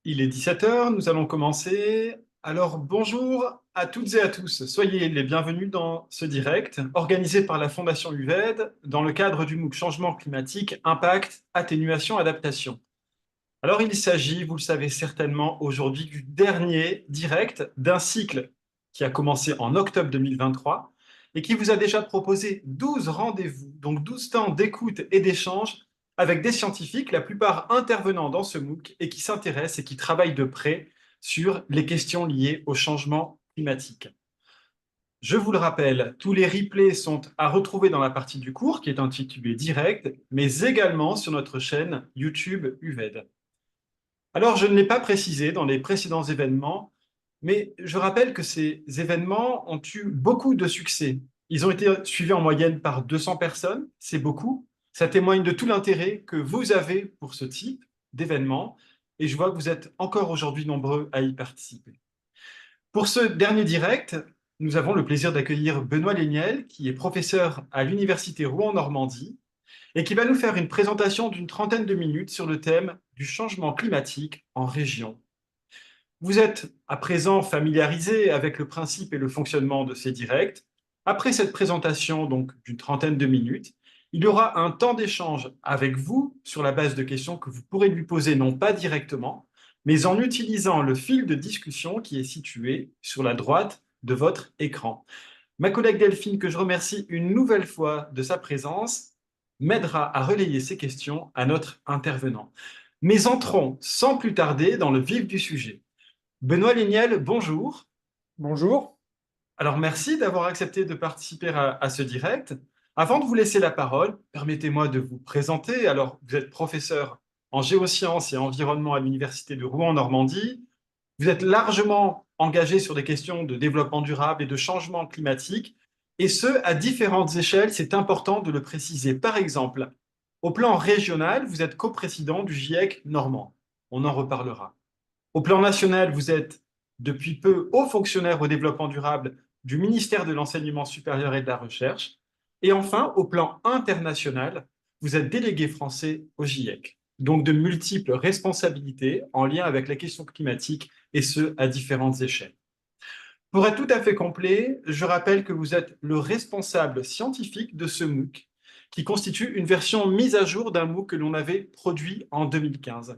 Il est 17 heures, nous allons commencer. Alors bonjour à toutes et à tous, soyez les bienvenus dans ce direct organisé par la Fondation UVED dans le cadre du MOOC Changement climatique, impact, atténuation, adaptation. Alors il s'agit, vous le savez certainement, aujourd'hui du dernier direct d'un cycle qui a commencé en octobre 2023 et qui vous a déjà proposé 12 rendez-vous, donc 12 temps d'écoute et d'échange avec des scientifiques, la plupart intervenant dans ce MOOC et qui s'intéressent et qui travaillent de près sur les questions liées au changement climatique. Je vous le rappelle, tous les replays sont à retrouver dans la partie du cours qui est intitulée Direct, mais également sur notre chaîne YouTube UVED. Alors, je ne l'ai pas précisé dans les précédents événements, mais je rappelle que ces événements ont eu beaucoup de succès. Ils ont été suivis en moyenne par 200 personnes, c'est beaucoup. Ça témoigne de tout l'intérêt que vous avez pour ce type d'événement, et je vois que vous êtes encore aujourd'hui nombreux à y participer. Pour ce dernier direct, nous avons le plaisir d'accueillir Benoît Léniel, qui est professeur à l'Université Rouen-Normandie, et qui va nous faire une présentation d'une trentaine de minutes sur le thème du changement climatique en région. Vous êtes à présent familiarisé avec le principe et le fonctionnement de ces directs. Après cette présentation, donc d'une trentaine de minutes, il y aura un temps d'échange avec vous sur la base de questions que vous pourrez lui poser non pas directement, mais en utilisant le fil de discussion qui est situé sur la droite de votre écran. Ma collègue Delphine, que je remercie une nouvelle fois de sa présence, m'aidera à relayer ces questions à notre intervenant. Mais entrons sans plus tarder dans le vif du sujet. Benoît Léniel, bonjour. Bonjour. Alors merci d'avoir accepté de participer à ce direct. Avant de vous laisser la parole, permettez-moi de vous présenter. Alors, vous êtes professeur en géosciences et environnement à l'Université de Rouen-Normandie. Vous êtes largement engagé sur des questions de développement durable et de changement climatique, et ce, à différentes échelles, c'est important de le préciser. Par exemple, au plan régional, vous êtes coprésident du GIEC normand. On en reparlera. Au plan national, vous êtes depuis peu haut fonctionnaire au développement durable du ministère de l'Enseignement supérieur et de la Recherche. Et enfin, au plan international, vous êtes délégué français au GIEC. Donc de multiples responsabilités en lien avec la question climatique, et ce, à différentes échelles. Pour être tout à fait complet, je rappelle que vous êtes le responsable scientifique de ce MOOC, qui constitue une version mise à jour d'un MOOC que l'on avait produit en 2015.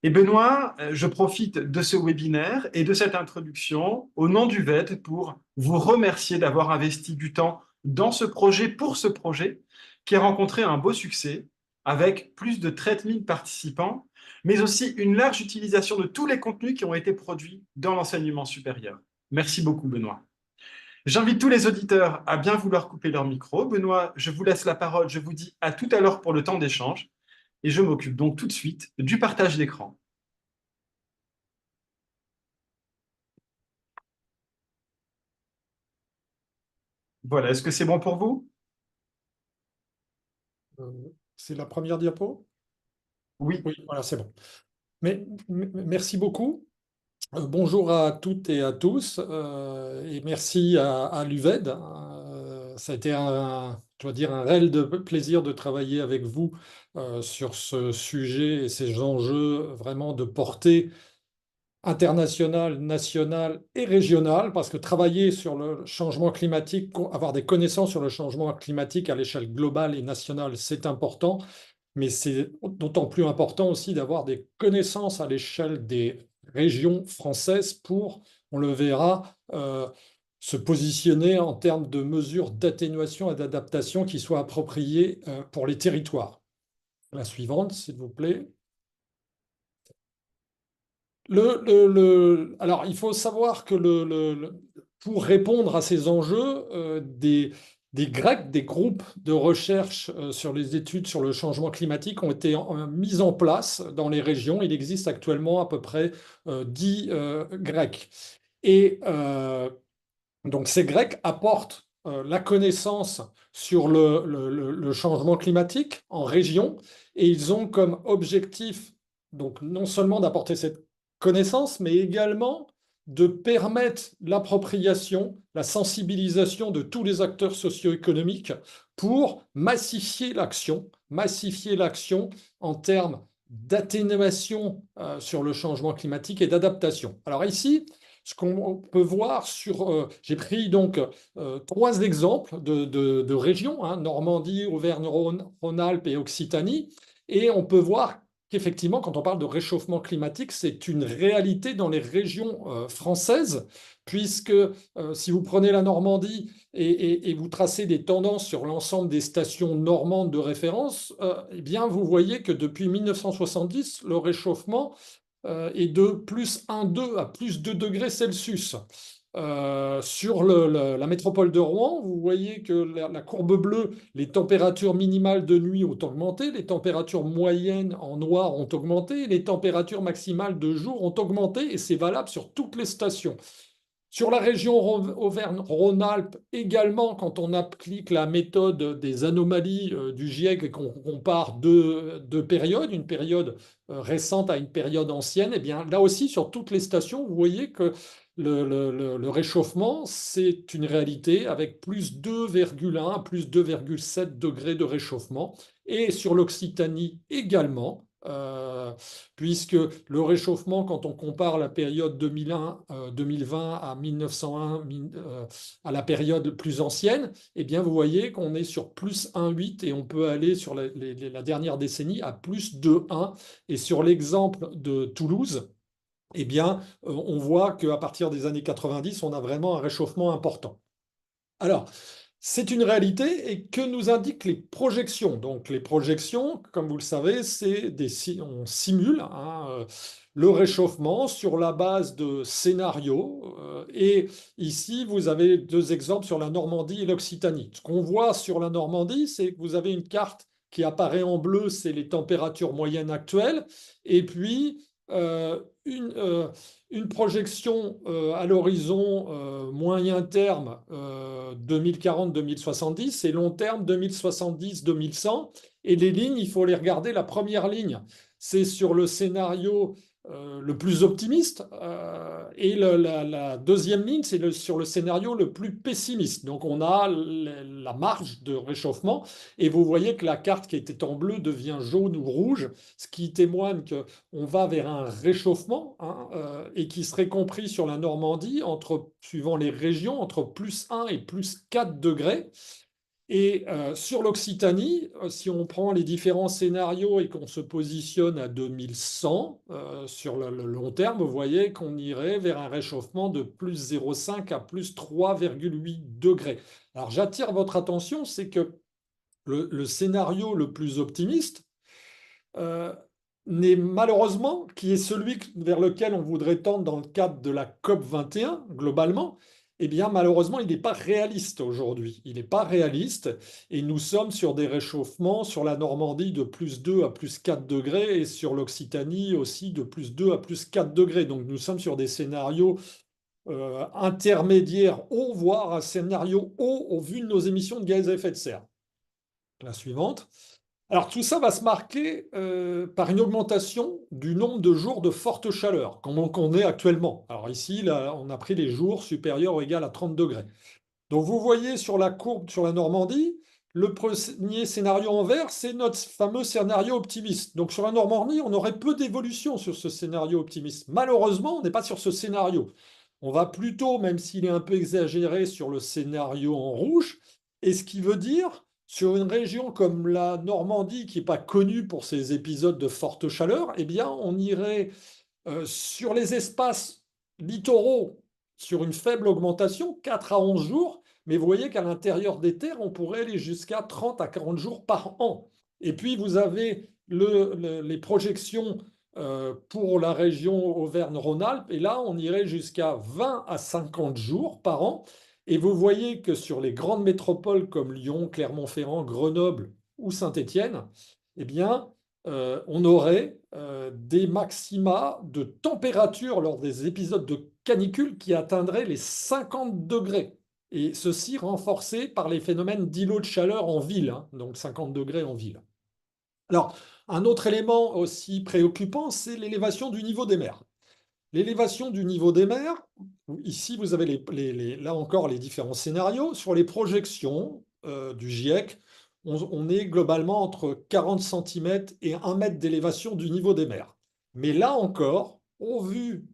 Et Benoît, je profite de ce webinaire et de cette introduction au nom du VED pour vous remercier d'avoir investi du temps dans ce projet, pour ce projet, qui a rencontré un beau succès avec plus de 13 000 participants, mais aussi une large utilisation de tous les contenus qui ont été produits dans l'enseignement supérieur. Merci beaucoup, Benoît. J'invite tous les auditeurs à bien vouloir couper leur micro. Benoît, je vous laisse la parole. Je vous dis à tout à l'heure pour le temps d'échange. Et je m'occupe donc tout de suite du partage d'écran. Voilà, est-ce que c'est bon pour vous? Euh, c'est la première diapo? Oui. Oui, voilà, c'est bon. Merci beaucoup. Bonjour à toutes et à tous, et merci à l'UVED. Ça a été je dois dire, un réel plaisir de travailler avec vous sur ce sujet et ces enjeux vraiment de portée internationale, nationale et régionale, parce que travailler sur le changement climatique, avoir des connaissances sur le changement climatique à l'échelle globale et nationale, c'est important. Mais c'est d'autant plus important aussi d'avoir des connaissances à l'échelle des régions françaises pour, on le verra, se positionner en termes de mesures d'atténuation et d'adaptation qui soient appropriées pour les territoires. La suivante, s'il vous plaît. Alors, il faut savoir que pour répondre à ces enjeux, des GREC, des groupes de recherche sur les études sur le changement climatique, ont été mis en place dans les régions. Il existe actuellement à peu près 10 GREC. Et donc, ces GREC apportent la connaissance sur le changement climatique en région, et ils ont comme objectif, donc, non seulement d'apporter cette connaissance, mais également de permettre l'appropriation, la sensibilisation de tous les acteurs socio-économiques pour massifier l'action en termes d'atténuation sur le changement climatique et d'adaptation. Alors ici, ce qu'on peut voir j'ai pris donc trois exemples de régions, hein, Normandie, Auvergne-Rhône-Alpes et Occitanie, et on peut voir qu'effectivement, quand on parle de réchauffement climatique, c'est une réalité dans les régions françaises, puisque si vous prenez la Normandie et vous tracez des tendances sur l'ensemble des stations normandes de référence, eh bien, vous voyez que depuis 1970, le réchauffement est de plus 1,2 à plus 2 degrés Celsius. Sur la métropole de Rouen, vous voyez que la courbe bleue, les températures minimales de nuit ont augmenté, les températures moyennes en noir ont augmenté, et les températures maximales de jour ont augmenté, et c'est valable sur toutes les stations. Sur la région Auvergne-Rhône-Alpes, également, quand on applique la méthode des anomalies du GIEC et qu'on compare deux périodes, une période récente à une période ancienne, eh bien, là aussi, sur toutes les stations, vous voyez que le réchauffement, c'est une réalité avec plus 2,1, plus 2,7 degrés de réchauffement. Et sur l'Occitanie également, puisque le réchauffement, quand on compare la période 2001-2020 à 1901, à la période plus ancienne, eh bien, vous voyez qu'on est sur plus 1,8 et on peut aller sur la dernière décennie à plus 2,1. Et sur l'exemple de Toulouse, eh bien, on voit qu'à partir des années 90, on a vraiment un réchauffement important. Alors, c'est une réalité et que nous indiquent les projections. Donc, les projections, comme vous le savez, on simule hein, le réchauffement sur la base de scénarios. Et ici, vous avez deux exemples sur la Normandie et l'Occitanie. Ce qu'on voit sur la Normandie, c'est que vous avez une carte qui apparaît en bleu, c'est les températures moyennes actuelles. Et puis, une projection à l'horizon moyen terme 2040-2070 et long terme 2070-2100. Et les lignes, il faut les regarder. La première ligne, c'est sur le scénario le plus optimiste et la deuxième ligne, c'est sur le scénario le plus pessimiste. Donc on a la marge de réchauffement et vous voyez que la carte qui était en bleu devient jaune ou rouge, ce qui témoigne qu'on va vers un réchauffement hein, et qui serait compris sur la Normandie, suivant les régions, entre plus 1 et plus 4 degrés. Et sur l'Occitanie, si on prend les différents scénarios et qu'on se positionne à 2100 sur le long terme, vous voyez qu'on irait vers un réchauffement de plus 0,5 à plus 3,8 degrés. Alors j'attire votre attention, c'est que le scénario le plus optimiste, euh, n'est malheureusement, qui est celui vers lequel on voudrait tendre dans le cadre de la COP 21, globalement, eh bien malheureusement, il n'est pas réaliste aujourd'hui. Il n'est pas réaliste et nous sommes sur des réchauffements sur la Normandie de plus 2 à plus 4 degrés et sur l'Occitanie aussi de plus 2 à plus 4 degrés. Donc nous sommes sur des scénarios intermédiaires hauts, voire un scénario haut au vu de nos émissions de gaz à effet de serre. La suivante. Alors tout ça va se marquer par une augmentation du nombre de jours de forte chaleur, comme on est actuellement. Alors ici, là, on a pris les jours supérieurs ou égaux à 30 degrés. Donc vous voyez sur la courbe sur la Normandie, le premier scénario en vert, c'est notre fameux scénario optimiste. Donc sur la Normandie, on aurait peu d'évolution sur ce scénario optimiste. Malheureusement, on n'est pas sur ce scénario. On va plutôt, même s'il est un peu exagéré, sur le scénario en rouge. Et ce qui veut dire, sur une région comme la Normandie, qui n'est pas connue pour ses épisodes de forte chaleur, eh bien, on irait sur les espaces littoraux sur une faible augmentation, 4 à 11 jours, mais vous voyez qu'à l'intérieur des terres, on pourrait aller jusqu'à 30 à 40 jours par an. Et puis, vous avez les projections pour la région Auvergne-Rhône-Alpes, et là, on irait jusqu'à 20 à 50 jours par an. Et vous voyez que sur les grandes métropoles comme Lyon, Clermont-Ferrand, Grenoble ou Saint-Étienne, eh bien, on aurait des maxima de température lors des épisodes de canicule qui atteindraient les 50 degrés. Et ceci renforcé par les phénomènes d'îlots de chaleur en ville, hein, donc 50 degrés en ville. Alors, un autre élément aussi préoccupant, c'est l'élévation du niveau des mers. L'élévation du niveau des mers, ici vous avez là encore les différents scénarios sur les projections du GIEC. on est globalement entre 40 centimètres et 1 mètre d'élévation du niveau des mers. Mais là encore, au vu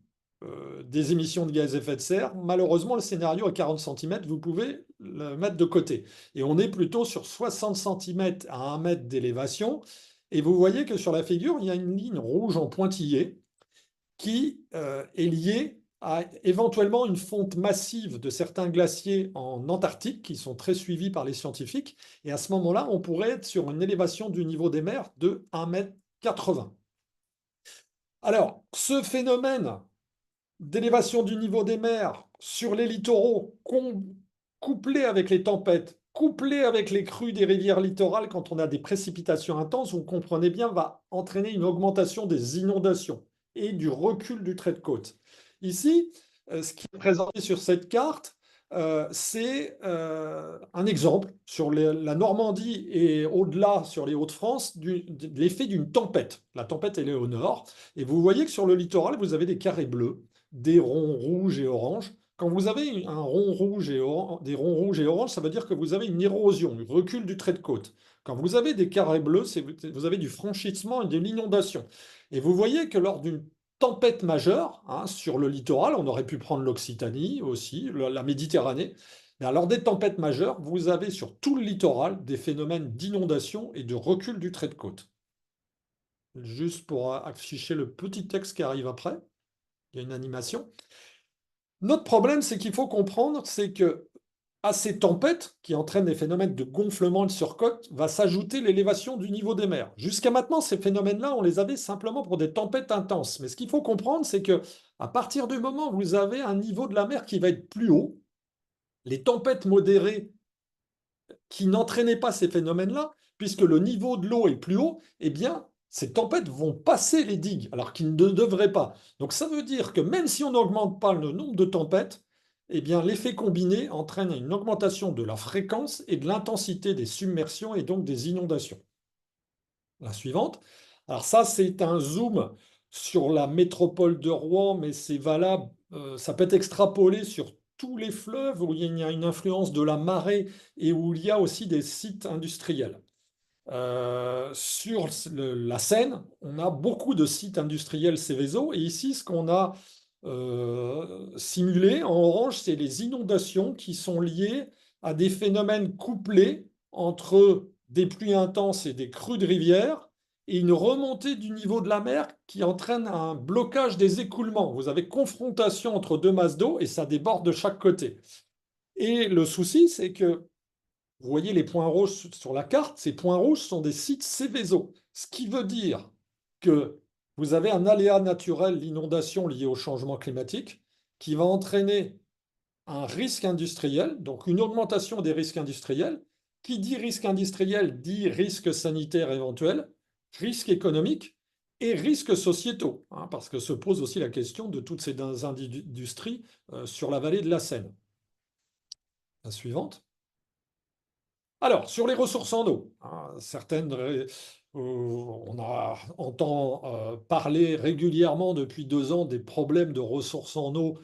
des émissions de gaz à effet de serre, malheureusement, le scénario à 40 centimètres, vous pouvez le mettre de côté. Et on est plutôt sur 60 centimètres à 1 mètre d'élévation. Et vous voyez que sur la figure, il y a une ligne rouge en pointillé qui est liée à éventuellement une fonte massive de certains glaciers en Antarctique, qui sont très suivis par les scientifiques. Et à ce moment-là, on pourrait être sur une élévation du niveau des mers de 1,80 m. Alors, ce phénomène d'élévation du niveau des mers sur les littoraux, couplé avec les tempêtes, couplé avec les crues des rivières littorales, quand on a des précipitations intenses, vous comprenez bien, va entraîner une augmentation des inondations et du recul du trait de côte. Ici, ce qui est présenté sur cette carte, c'est un exemple sur la Normandie et au-delà sur les Hauts-de-France de l'effet d'une tempête. La tempête, elle est au nord, et vous voyez que sur le littoral, vous avez des carrés bleus, des ronds rouges et oranges. Quand vous avez un rond rouge et des ronds rouges et oranges, ça veut dire que vous avez une érosion, un recul du trait de côte. Quand vous avez des carrés bleus, vous avez du franchissement et de l'inondation. Et vous voyez que lors d'une tempête majeure, hein, sur le littoral, on aurait pu prendre l'Occitanie aussi, la Méditerranée, mais lors des tempêtes majeures, vous avez sur tout le littoral des phénomènes d'inondation et de recul du trait de côte. Juste pour afficher le petit texte qui arrive après, il y a une animation. Notre problème, c'est qu'il faut comprendre, c'est que à ces tempêtes qui entraînent des phénomènes de gonflement de surcote va s'ajouter l'élévation du niveau des mers. Jusqu'à maintenant, ces phénomènes-là, on les avait simplement pour des tempêtes intenses. Mais ce qu'il faut comprendre, c'est que à partir du moment où vous avez un niveau de la mer qui va être plus haut, les tempêtes modérées qui n'entraînaient pas ces phénomènes-là, puisque le niveau de l'eau est plus haut, eh bien, ces tempêtes vont passer les digues, alors qu'ils ne devraient pas. Donc ça veut dire que même si on n'augmente pas le nombre de tempêtes, eh bien, l'effet combiné entraîne une augmentation de la fréquence et de l'intensité des submersions et donc des inondations. La suivante. Alors ça, c'est un zoom sur la métropole de Rouen, mais c'est valable, ça peut être extrapolé sur tous les fleuves où il y a une influence de la marée et où il y a aussi des sites industriels. Sur la Seine, on a beaucoup de sites industriels Céveso, et ici, ce qu'on a simulé en orange, c'est les inondations qui sont liées à des phénomènes couplés entre des pluies intenses et des crues de rivière, et une remontée du niveau de la mer qui entraîne un blocage des écoulements. Vous avez confrontation entre deux masses d'eau et ça déborde de chaque côté. Et le souci, c'est que vous voyez les points rouges sur la carte, ces points rouges sont des sites Céveso, ce qui veut dire que vous avez un aléa naturel, l'inondation liée au changement climatique, qui va entraîner un risque industriel, donc une augmentation des risques industriels. Qui dit risque industriel dit risque sanitaire éventuel, risque économique et risques sociétaux, hein, parce que se pose aussi la question de toutes ces industries sur la vallée de la Seine. La suivante. Alors, sur les ressources en eau, hein, entend parler régulièrement depuis 2 ans des problèmes de ressources en eau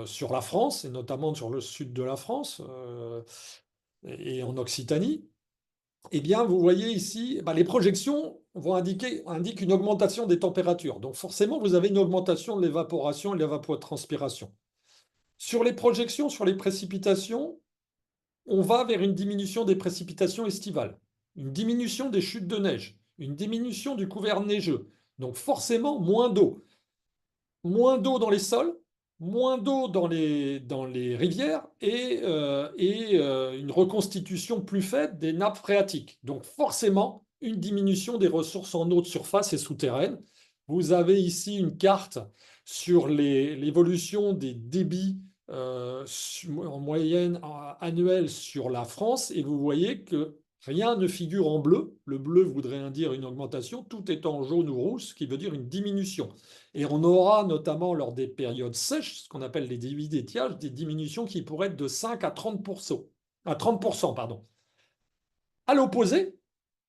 sur la France, et notamment sur le sud de la France et en Occitanie. Eh bien, vous voyez ici, les projections indiquent une augmentation des températures. Donc forcément, vous avez une augmentation de l'évaporation et de l'évapotranspiration. Sur les projections, sur les précipitations, on va vers une diminution des précipitations estivales, une diminution des chutes de neige, une diminution du couvert neigeux. Donc forcément, moins d'eau. Moins d'eau dans les sols, moins d'eau dans les rivières et une reconstitution plus faible des nappes phréatiques. Donc forcément, une diminution des ressources en eau de surface et souterraine. Vous avez ici une carte sur l'évolution des débits en moyenne annuelle sur la France, et vous voyez que rien ne figure en bleu. Le bleu voudrait dire une augmentation, tout est en jaune ou rouge, ce qui veut dire une diminution. Et on aura notamment lors des périodes sèches, ce qu'on appelle les débits d'étiage, des diminutions qui pourraient être de 5 à 30%. À 30%, pardon. À l'opposé,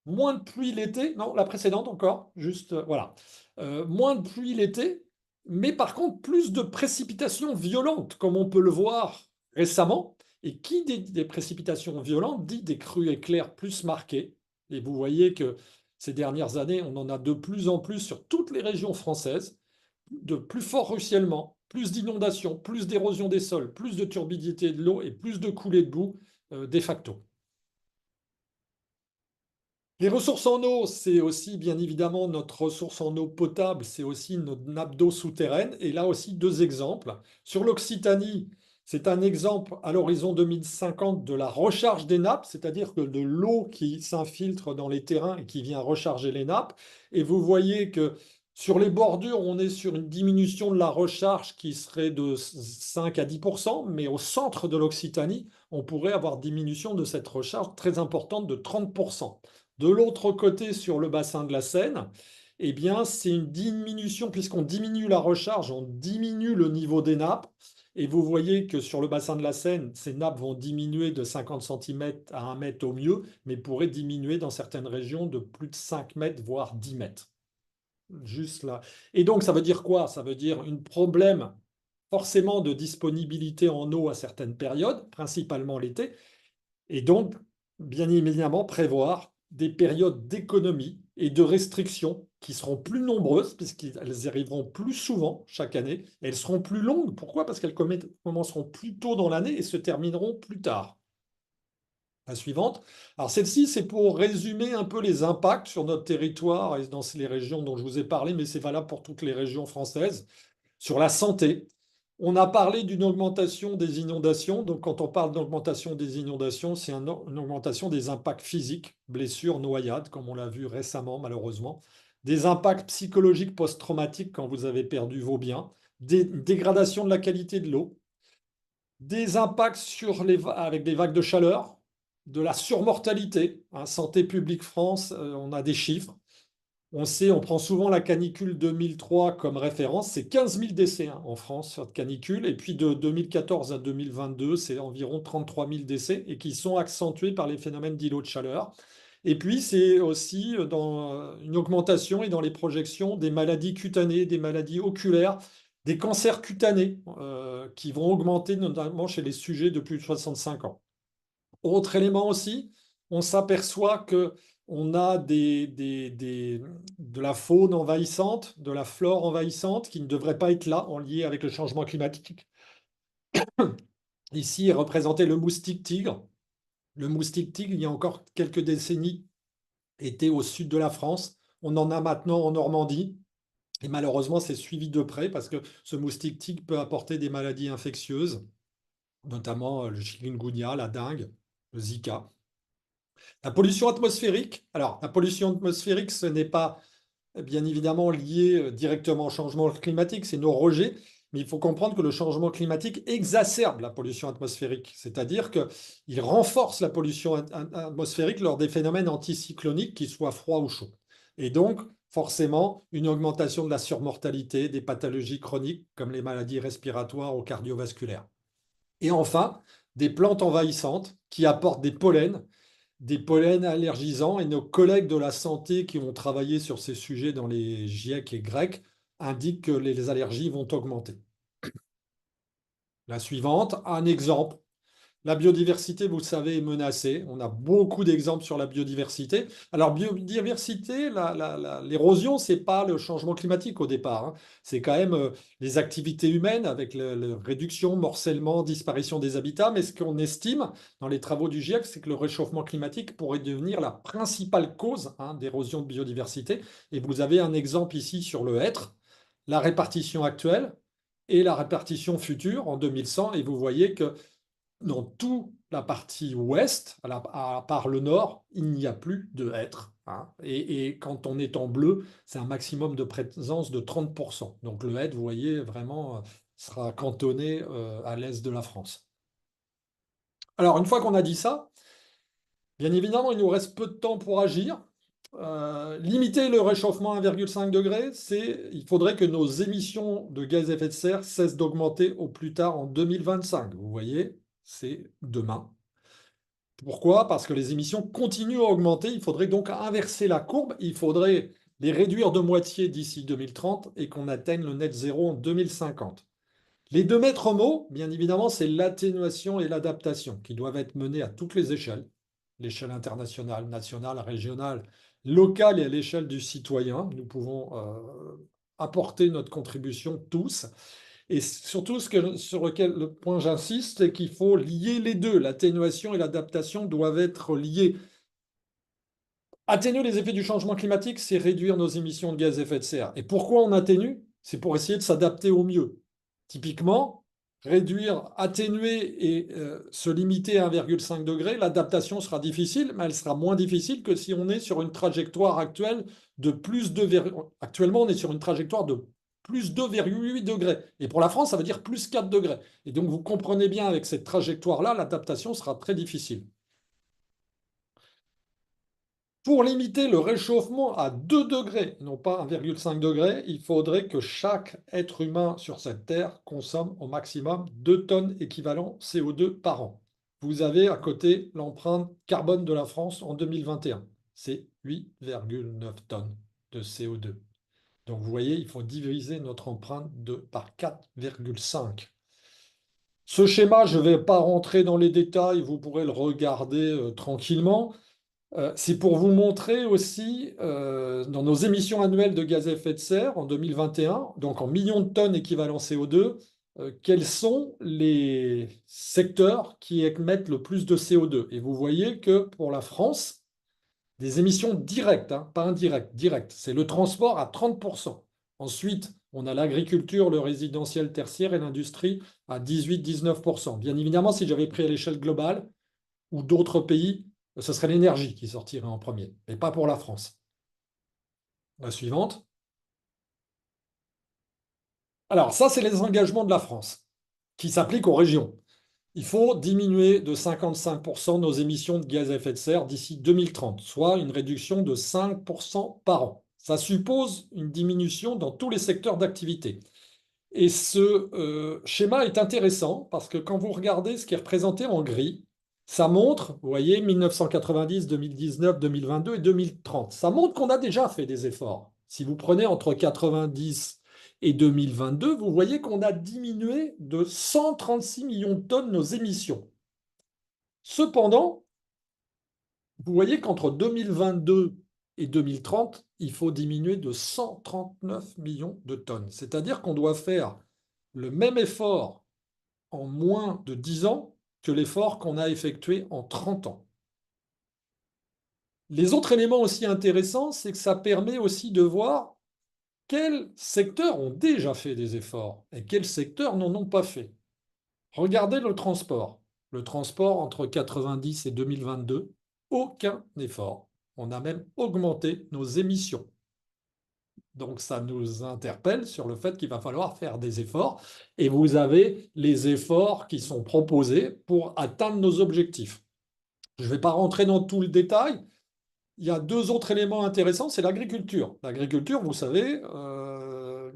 moins de pluie l'été, non, la précédente encore, juste, voilà. Moins de pluie l'été, mais par contre plus de précipitations violentes, comme on peut le voir récemment, Et qui dit des précipitations violentes dit des crues éclairs plus marquées. Et vous voyez que ces dernières années, on en a de plus en plus sur toutes les régions françaises, de plus forts ruissellements, plus d'inondations, plus d'érosion des sols, plus de turbidité de l'eau et plus de coulées de boue de facto. Les ressources en eau, c'est aussi bien évidemment notre ressource en eau potable, c'est aussi notre nappe d'eau souterraine. Et là aussi, deux exemples. Sur l'Occitanie, c'est un exemple à l'horizon 2050 de la recharge des nappes, c'est-à-dire que de l'eau qui s'infiltre dans les terrains et qui vient recharger les nappes. Et vous voyez que sur les bordures, on est sur une diminution de la recharge qui serait de 5 à 10%, mais au centre de l'Occitanie, on pourrait avoir diminution de cette recharge très importante de 30%. De l'autre côté, sur le bassin de la Seine, eh bien, c'est une diminution, puisqu'on diminue la recharge, on diminue le niveau des nappes. Et vous voyez que sur le bassin de la Seine, ces nappes vont diminuer de 50 cm à 1 mètre au mieux, mais pourraient diminuer dans certaines régions de plus de 5 mètres, voire 10 mètres. Juste là. Et donc, ça veut dire quoi? Ça veut dire un problème forcément de disponibilité en eau à certaines périodes, principalement l'été, et donc, bien évidemment, prévoir des périodes d'économie et de restriction qui seront plus nombreuses, puisqu'elles arriveront plus souvent chaque année, et elles seront plus longues. Pourquoi? Parce qu'elles commenceront plus tôt dans l'année et se termineront plus tard. La suivante. Alors celle-ci, c'est pour résumer un peu les impacts sur notre territoire et dans les régions dont je vous ai parlé, mais c'est valable pour toutes les régions françaises. Sur la santé, on a parlé d'une augmentation des inondations. Donc, quand on parle d'augmentation des inondations, c'est une augmentation des impacts physiques, blessures, noyades, comme on l'a vu récemment, malheureusement. Des impacts psychologiques post-traumatiques quand vous avez perdu vos biens. Des dégradations de la qualité de l'eau. Des impacts avec des vagues de chaleur. De la surmortalité. Santé publique France, on a des chiffres. On sait, on prend souvent la canicule 2003 comme référence, c'est 15 000 décès en France sur cette canicule, et puis de 2014 à 2022, c'est environ 33 000 décès, et qui sont accentués par les phénomènes d'îlots de chaleur. Et puis c'est aussi dans une augmentation et dans les projections des maladies cutanées, des maladies oculaires, des cancers cutanés qui vont augmenter notamment chez les sujets de plus de 65 ans. Autre élément aussi, on s'aperçoit que on a de la faune envahissante, de la flore envahissante qui ne devrait pas être là en lien avec le changement climatique. Ici est représenté le moustique tigre. Le moustique tigre, il y a encore quelques décennies, était au sud de la France. On en a maintenant en Normandie. Et malheureusement, c'est suivi de près parce que ce moustique tigre peut apporter des maladies infectieuses, notamment le chikungunya, la dengue, le Zika. La pollution atmosphérique, alors la pollution atmosphérique, ce n'est pas bien évidemment lié directement au changement climatique, c'est nos rejets, mais il faut comprendre que le changement climatique exacerbe la pollution atmosphérique, c'est-à-dire qu'il renforce la pollution atmosphérique lors des phénomènes anticycloniques, qu'ils soient froids ou chauds. Et donc, forcément, une augmentation de la surmortalité, des pathologies chroniques comme les maladies respiratoires ou cardiovasculaires. Et enfin, des plantes envahissantes qui apportent des pollens allergisants, et nos collègues de la santé qui ont travaillé sur ces sujets dans les GIEC et GREC indiquent que les allergies vont augmenter. La suivante, un exemple. La biodiversité, vous le savez, est menacée. On a beaucoup d'exemples sur la biodiversité. Alors, biodiversité, l'érosion, ce n'est pas le changement climatique au départ. C'est quand même les activités humaines avec la réduction, morcellement, disparition des habitats. Mais ce qu'on estime dans les travaux du GIEC, c'est que le réchauffement climatique pourrait devenir la principale cause d'érosion de biodiversité. Et vous avez un exemple ici sur le hêtre, la répartition actuelle et la répartition future en 2100. Et vous voyez que dans toute la partie ouest, à part le nord, il n'y a plus de hêtre. Et quand on est en bleu, c'est un maximum de présence de 30%. Donc le hêtre, vous voyez, vraiment sera cantonné à l'est de la France. Alors, une fois qu'on a dit ça, bien évidemment, il nous reste peu de temps pour agir. Limiter le réchauffement à 1,5 degré, il faudrait que nos émissions de gaz à effet de serre cessent d'augmenter au plus tard en 2025. Vous voyez, c'est demain. Pourquoi? Parce que les émissions continuent à augmenter. Il faudrait donc inverser la courbe. Il faudrait les réduire de moitié d'ici 2030 et qu'on atteigne le net zéro en 2050. Les deux maîtres mots, bien évidemment, c'est l'atténuation et l'adaptation qui doivent être menées à toutes les échelles, l'échelle internationale, nationale, régionale, locale et à l'échelle du citoyen. Nous pouvons apporter notre contribution tous. Et surtout, sur lequel le point j'insiste, c'est qu'il faut lier les deux. L'atténuation et l'adaptation doivent être liées. Atténuer les effets du changement climatique, c'est réduire nos émissions de gaz à effet de serre. Et pourquoi on atténue? C'est pour essayer de s'adapter au mieux. Typiquement, réduire, atténuer et se limiter à 1,5 degré, l'adaptation sera difficile, mais elle sera moins difficile que si on est sur une trajectoire actuelle de plus de... Actuellement, on est sur une trajectoire de plus 2,8 degrés. Et pour la France, ça veut dire plus 4 degrés. Et donc, vous comprenez bien, avec cette trajectoire-là, l'adaptation sera très difficile. Pour limiter le réchauffement à 2 degrés, non pas 1,5 degré, il faudrait que chaque être humain sur cette Terre consomme au maximum 2 tonnes équivalent CO2 par an. Vous avez à côté l'empreinte carbone de la France en 2021. C'est 8,9 tonnes de CO2. Donc vous voyez, il faut diviser notre empreinte par 4,5. Ce schéma, je ne vais pas rentrer dans les détails, vous pourrez le regarder tranquillement. C'est pour vous montrer aussi, dans nos émissions annuelles de gaz à effet de serre en 2021, donc en millions de tonnes équivalent CO2, quels sont les secteurs qui émettent le plus de CO2. Et vous voyez que pour la France, des émissions directes, hein, pas indirectes, directes, c'est le transport à 30%. Ensuite, on a l'agriculture, le résidentiel tertiaire et l'industrie à 18-19%. Bien évidemment, si j'avais pris à l'échelle globale, ou d'autres pays, ce serait l'énergie qui sortirait en premier, et pas pour la France. La suivante. Alors, ça, c'est les engagements de la France qui s'appliquent aux régions. Il faut diminuer de 55% nos émissions de gaz à effet de serre d'ici 2030, soit une réduction de 5% par an. Ça suppose une diminution dans tous les secteurs d'activité. Et ce schéma est intéressant parce que quand vous regardez ce qui est représenté en gris, ça montre, vous voyez, 1990, 2019, 2022 et 2030. Ça montre qu'on a déjà fait des efforts. Si vous prenez entre 90 et 2022, vous voyez qu'on a diminué de 136 millions de tonnes nos émissions. Cependant, vous voyez qu'entre 2022 et 2030, il faut diminuer de 139 millions de tonnes. C'est-à-dire qu'on doit faire le même effort en moins de 10 ans que l'effort qu'on a effectué en 30 ans. Les autres éléments aussi intéressants, c'est que ça permet aussi de voir quels secteurs ont déjà fait des efforts et quels secteurs n'en ont pas fait. Regardez le transport. Le transport entre 90 et 2022, aucun effort. On a même augmenté nos émissions. Donc ça nous interpelle sur le fait qu'il va falloir faire des efforts. Et vous avez les efforts qui sont proposés pour atteindre nos objectifs. Je ne vais pas rentrer dans tout le détail. Il y a deux autres éléments intéressants, c'est l'agriculture. L'agriculture, vous savez,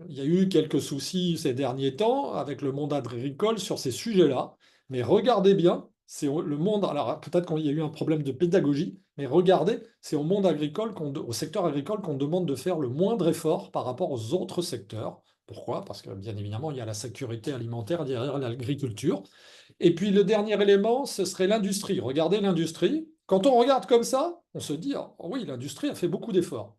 il y a eu quelques soucis ces derniers temps avec le monde agricole sur ces sujets-là. Mais regardez bien, c'est le monde. Alors peut-être qu'il y a eu un problème de pédagogie, mais regardez, c'est au monde agricole, au secteur agricole qu'on demande de faire le moindre effort par rapport aux autres secteurs. Pourquoi? Parce que bien évidemment, il y a la sécurité alimentaire derrière l'agriculture. Et puis le dernier élément, ce serait l'industrie. Regardez l'industrie. Quand on regarde comme ça, on se dit, oh oui, l'industrie a fait beaucoup d'efforts.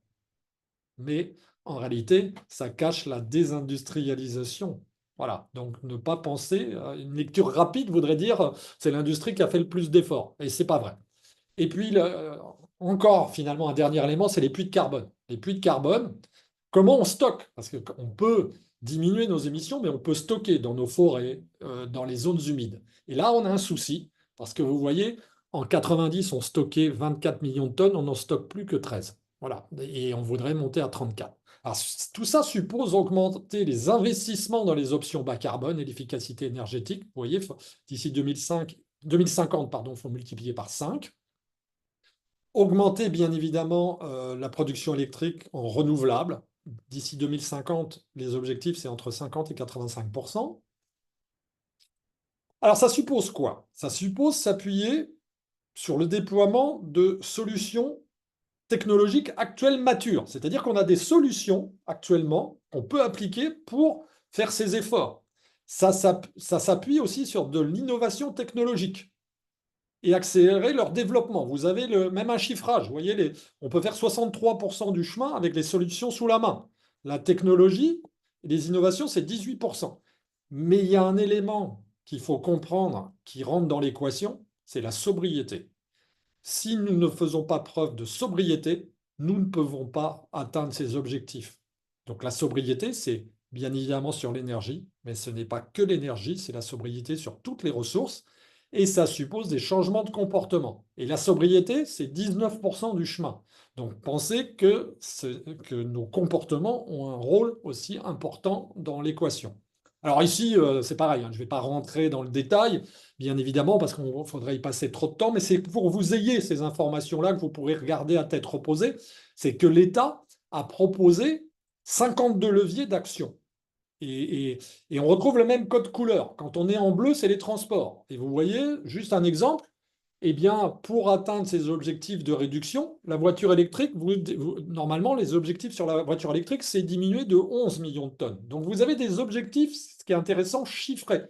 Mais en réalité, ça cache la désindustrialisation. Voilà, donc ne pas penser, une lecture rapide voudrait dire c'est l'industrie qui a fait le plus d'efforts. Et c'est pas vrai. Et puis, encore finalement, un dernier élément, c'est les puits de carbone. Les puits de carbone, comment on stocke? Parce qu'on peut diminuer nos émissions, mais on peut stocker dans nos forêts, dans les zones humides. Et là, on a un souci, parce que vous voyez, en 90, on stockait 24 millions de tonnes, on n'en stocke plus que 13. Voilà, et on voudrait monter à 34. Alors, tout ça suppose augmenter les investissements dans les options bas carbone et l'efficacité énergétique. Vous voyez, d'ici 2050, pardon, il faut multiplier par 5. Augmenter bien évidemment la production électrique en renouvelable. D'ici 2050, les objectifs, c'est entre 50 et 85%. Alors ça suppose quoi? Ça suppose s'appuyer sur le déploiement de solutions technologiques actuelles matures. C'est-à-dire qu'on a des solutions actuellement qu'on peut appliquer pour faire ces efforts. Ça s'appuie aussi sur de l'innovation technologique et accélérer leur développement. Vous avez même un chiffrage. Vous voyez, on peut faire 63% du chemin avec les solutions sous la main. La technologie et les innovations, c'est 18%. Mais il y a un élément qu'il faut comprendre qui rentre dans l'équation, c'est la sobriété. Si nous ne faisons pas preuve de sobriété, nous ne pouvons pas atteindre ces objectifs. Donc la sobriété, c'est bien évidemment sur l'énergie, mais ce n'est pas que l'énergie, c'est la sobriété sur toutes les ressources, et ça suppose des changements de comportement. Et la sobriété, c'est 19% du chemin. Donc pensez que nos comportements ont un rôle aussi important dans l'équation. Alors ici, c'est pareil, hein, je ne vais pas rentrer dans le détail, bien évidemment, parce qu'il faudrait y passer trop de temps, mais c'est pour que vous ayez ces informations-là que vous pourrez regarder à tête reposée, c'est que l'État a proposé 52 leviers d'action. Et on retrouve le même code couleur. Quand on est en bleu, c'est les transports. Et vous voyez, juste un exemple, eh bien, pour atteindre ces objectifs de réduction, la voiture électrique, normalement, les objectifs sur la voiture électrique, c'est diminuer de 11 millions de tonnes. Donc, vous avez des objectifs, ce qui est intéressant, chiffrés.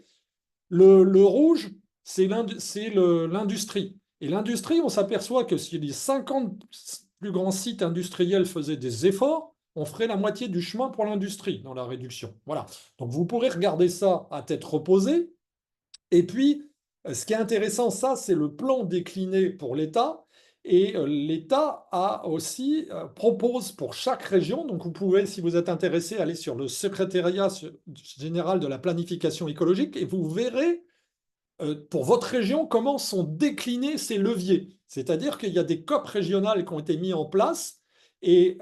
Le rouge, c'est l'industrie. Et l'industrie, on s'aperçoit que si les 50 plus grands sites industriels faisaient des efforts, on ferait la moitié du chemin pour l'industrie dans la réduction. Voilà. Donc vous pourrez regarder ça à tête reposée. Et puis, ce qui est intéressant, ça, c'est le plan décliné pour l'État. Et l'État a aussi propose pour chaque région, donc vous pouvez, si vous êtes intéressé, aller sur le secrétariat général de la planification écologique et vous verrez pour votre région comment sont déclinés ces leviers. C'est-à-dire qu'il y a des COP régionales qui ont été mis en place et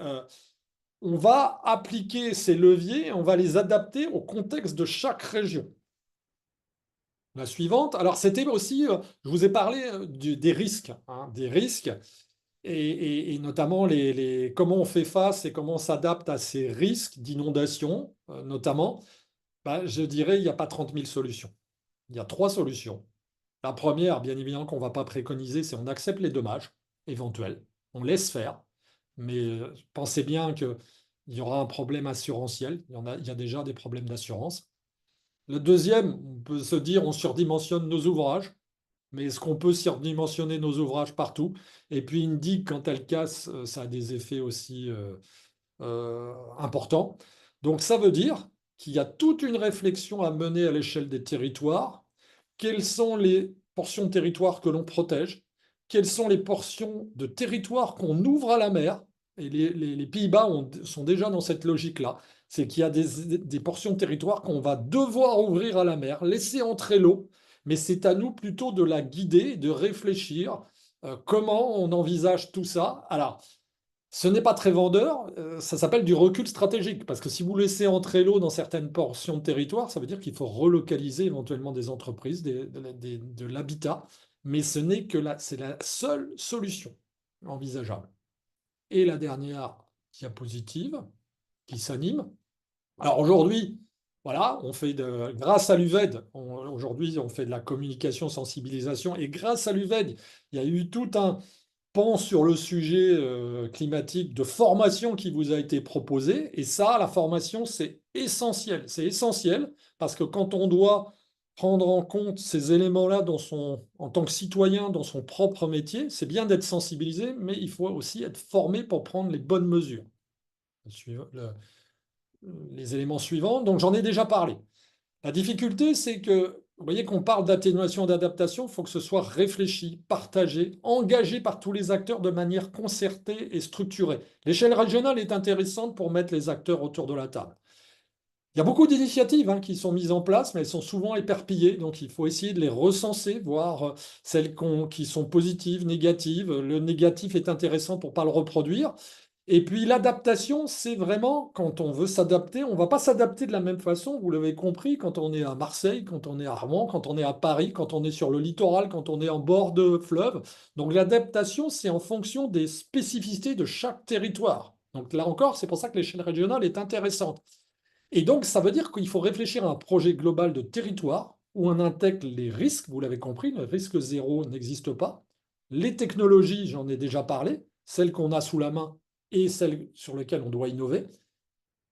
on va appliquer ces leviers, on va les adapter au contexte de chaque région. La suivante, alors c'était aussi, je vous ai parlé des risques, hein, des risques, et notamment comment on fait face et comment on s'adapte à ces risques d'inondation, notamment. Ben, je dirais il n'y a pas 30 000 solutions. Il y a 3 solutions. La première, bien évidemment, qu'on ne va pas préconiser, c'est on accepte les dommages éventuels, on laisse faire, mais pensez bien qu'il y aura un problème assurantiel, il y a déjà des problèmes d'assurance. Le deuxième, on peut se dire on surdimensionne nos ouvrages, mais est-ce qu'on peut surdimensionner nos ouvrages partout? Et puis une digue, quand elle casse, ça a des effets aussi importants. Donc ça veut dire qu'il y a toute une réflexion à mener à l'échelle des territoires. Quelles sont les portions de territoire que l'on protège? Quelles sont les portions de territoire qu'on ouvre à la mer? Et les Pays-Bas sont déjà dans cette logique-là. C'est qu'il y a des portions de territoire qu'on va devoir ouvrir à la mer, laisser entrer l'eau, mais c'est à nous plutôt de la guider, de réfléchir comment on envisage tout ça. Alors, ce n'est pas très vendeur, ça s'appelle du recul stratégique, parce que si vous laissez entrer l'eau dans certaines portions de territoire, ça veut dire qu'il faut relocaliser éventuellement des entreprises, de l'habitat, mais ce n'est que c'est la seule solution envisageable. Et la dernière diapositive qui s'anime. Alors aujourd'hui, voilà, grâce à l'UVED, aujourd'hui on fait de la communication, sensibilisation, et grâce à l'UVED, il y a eu tout un pan sur le sujet climatique de formation qui vous a été proposé. Et ça, la formation, c'est essentiel. C'est essentiel parce que quand on doit prendre en compte ces éléments-là en tant que citoyen dans son propre métier, c'est bien d'être sensibilisé, mais il faut aussi être formé pour prendre les bonnes mesures. Les éléments suivants, donc j'en ai déjà parlé. La difficulté, c'est que, vous voyez qu'on parle d'atténuation et d'adaptation, il faut que ce soit réfléchi, partagé, engagé par tous les acteurs de manière concertée et structurée. L'échelle régionale est intéressante pour mettre les acteurs autour de la table. Il y a beaucoup d'initiatives qui sont mises en place, mais elles sont souvent éparpillées, donc il faut essayer de les recenser, voir celles qui sont positives, négatives. Le négatif est intéressant pour ne pas le reproduire. Et puis l'adaptation, c'est vraiment quand on veut s'adapter, on ne va pas s'adapter de la même façon, vous l'avez compris, quand on est à Marseille, quand on est à Rouen, quand on est à Paris, quand on est sur le littoral, quand on est en bord de fleuve. Donc l'adaptation, c'est en fonction des spécificités de chaque territoire. Donc là encore, c'est pour ça que l'échelle régionale est intéressante. Et donc ça veut dire qu'il faut réfléchir à un projet global de territoire où on intègre les risques, vous l'avez compris, le risque zéro n'existe pas. Les technologies, j'en ai déjà parlé, celles qu'on a sous la main et celles sur lesquelles on doit innover,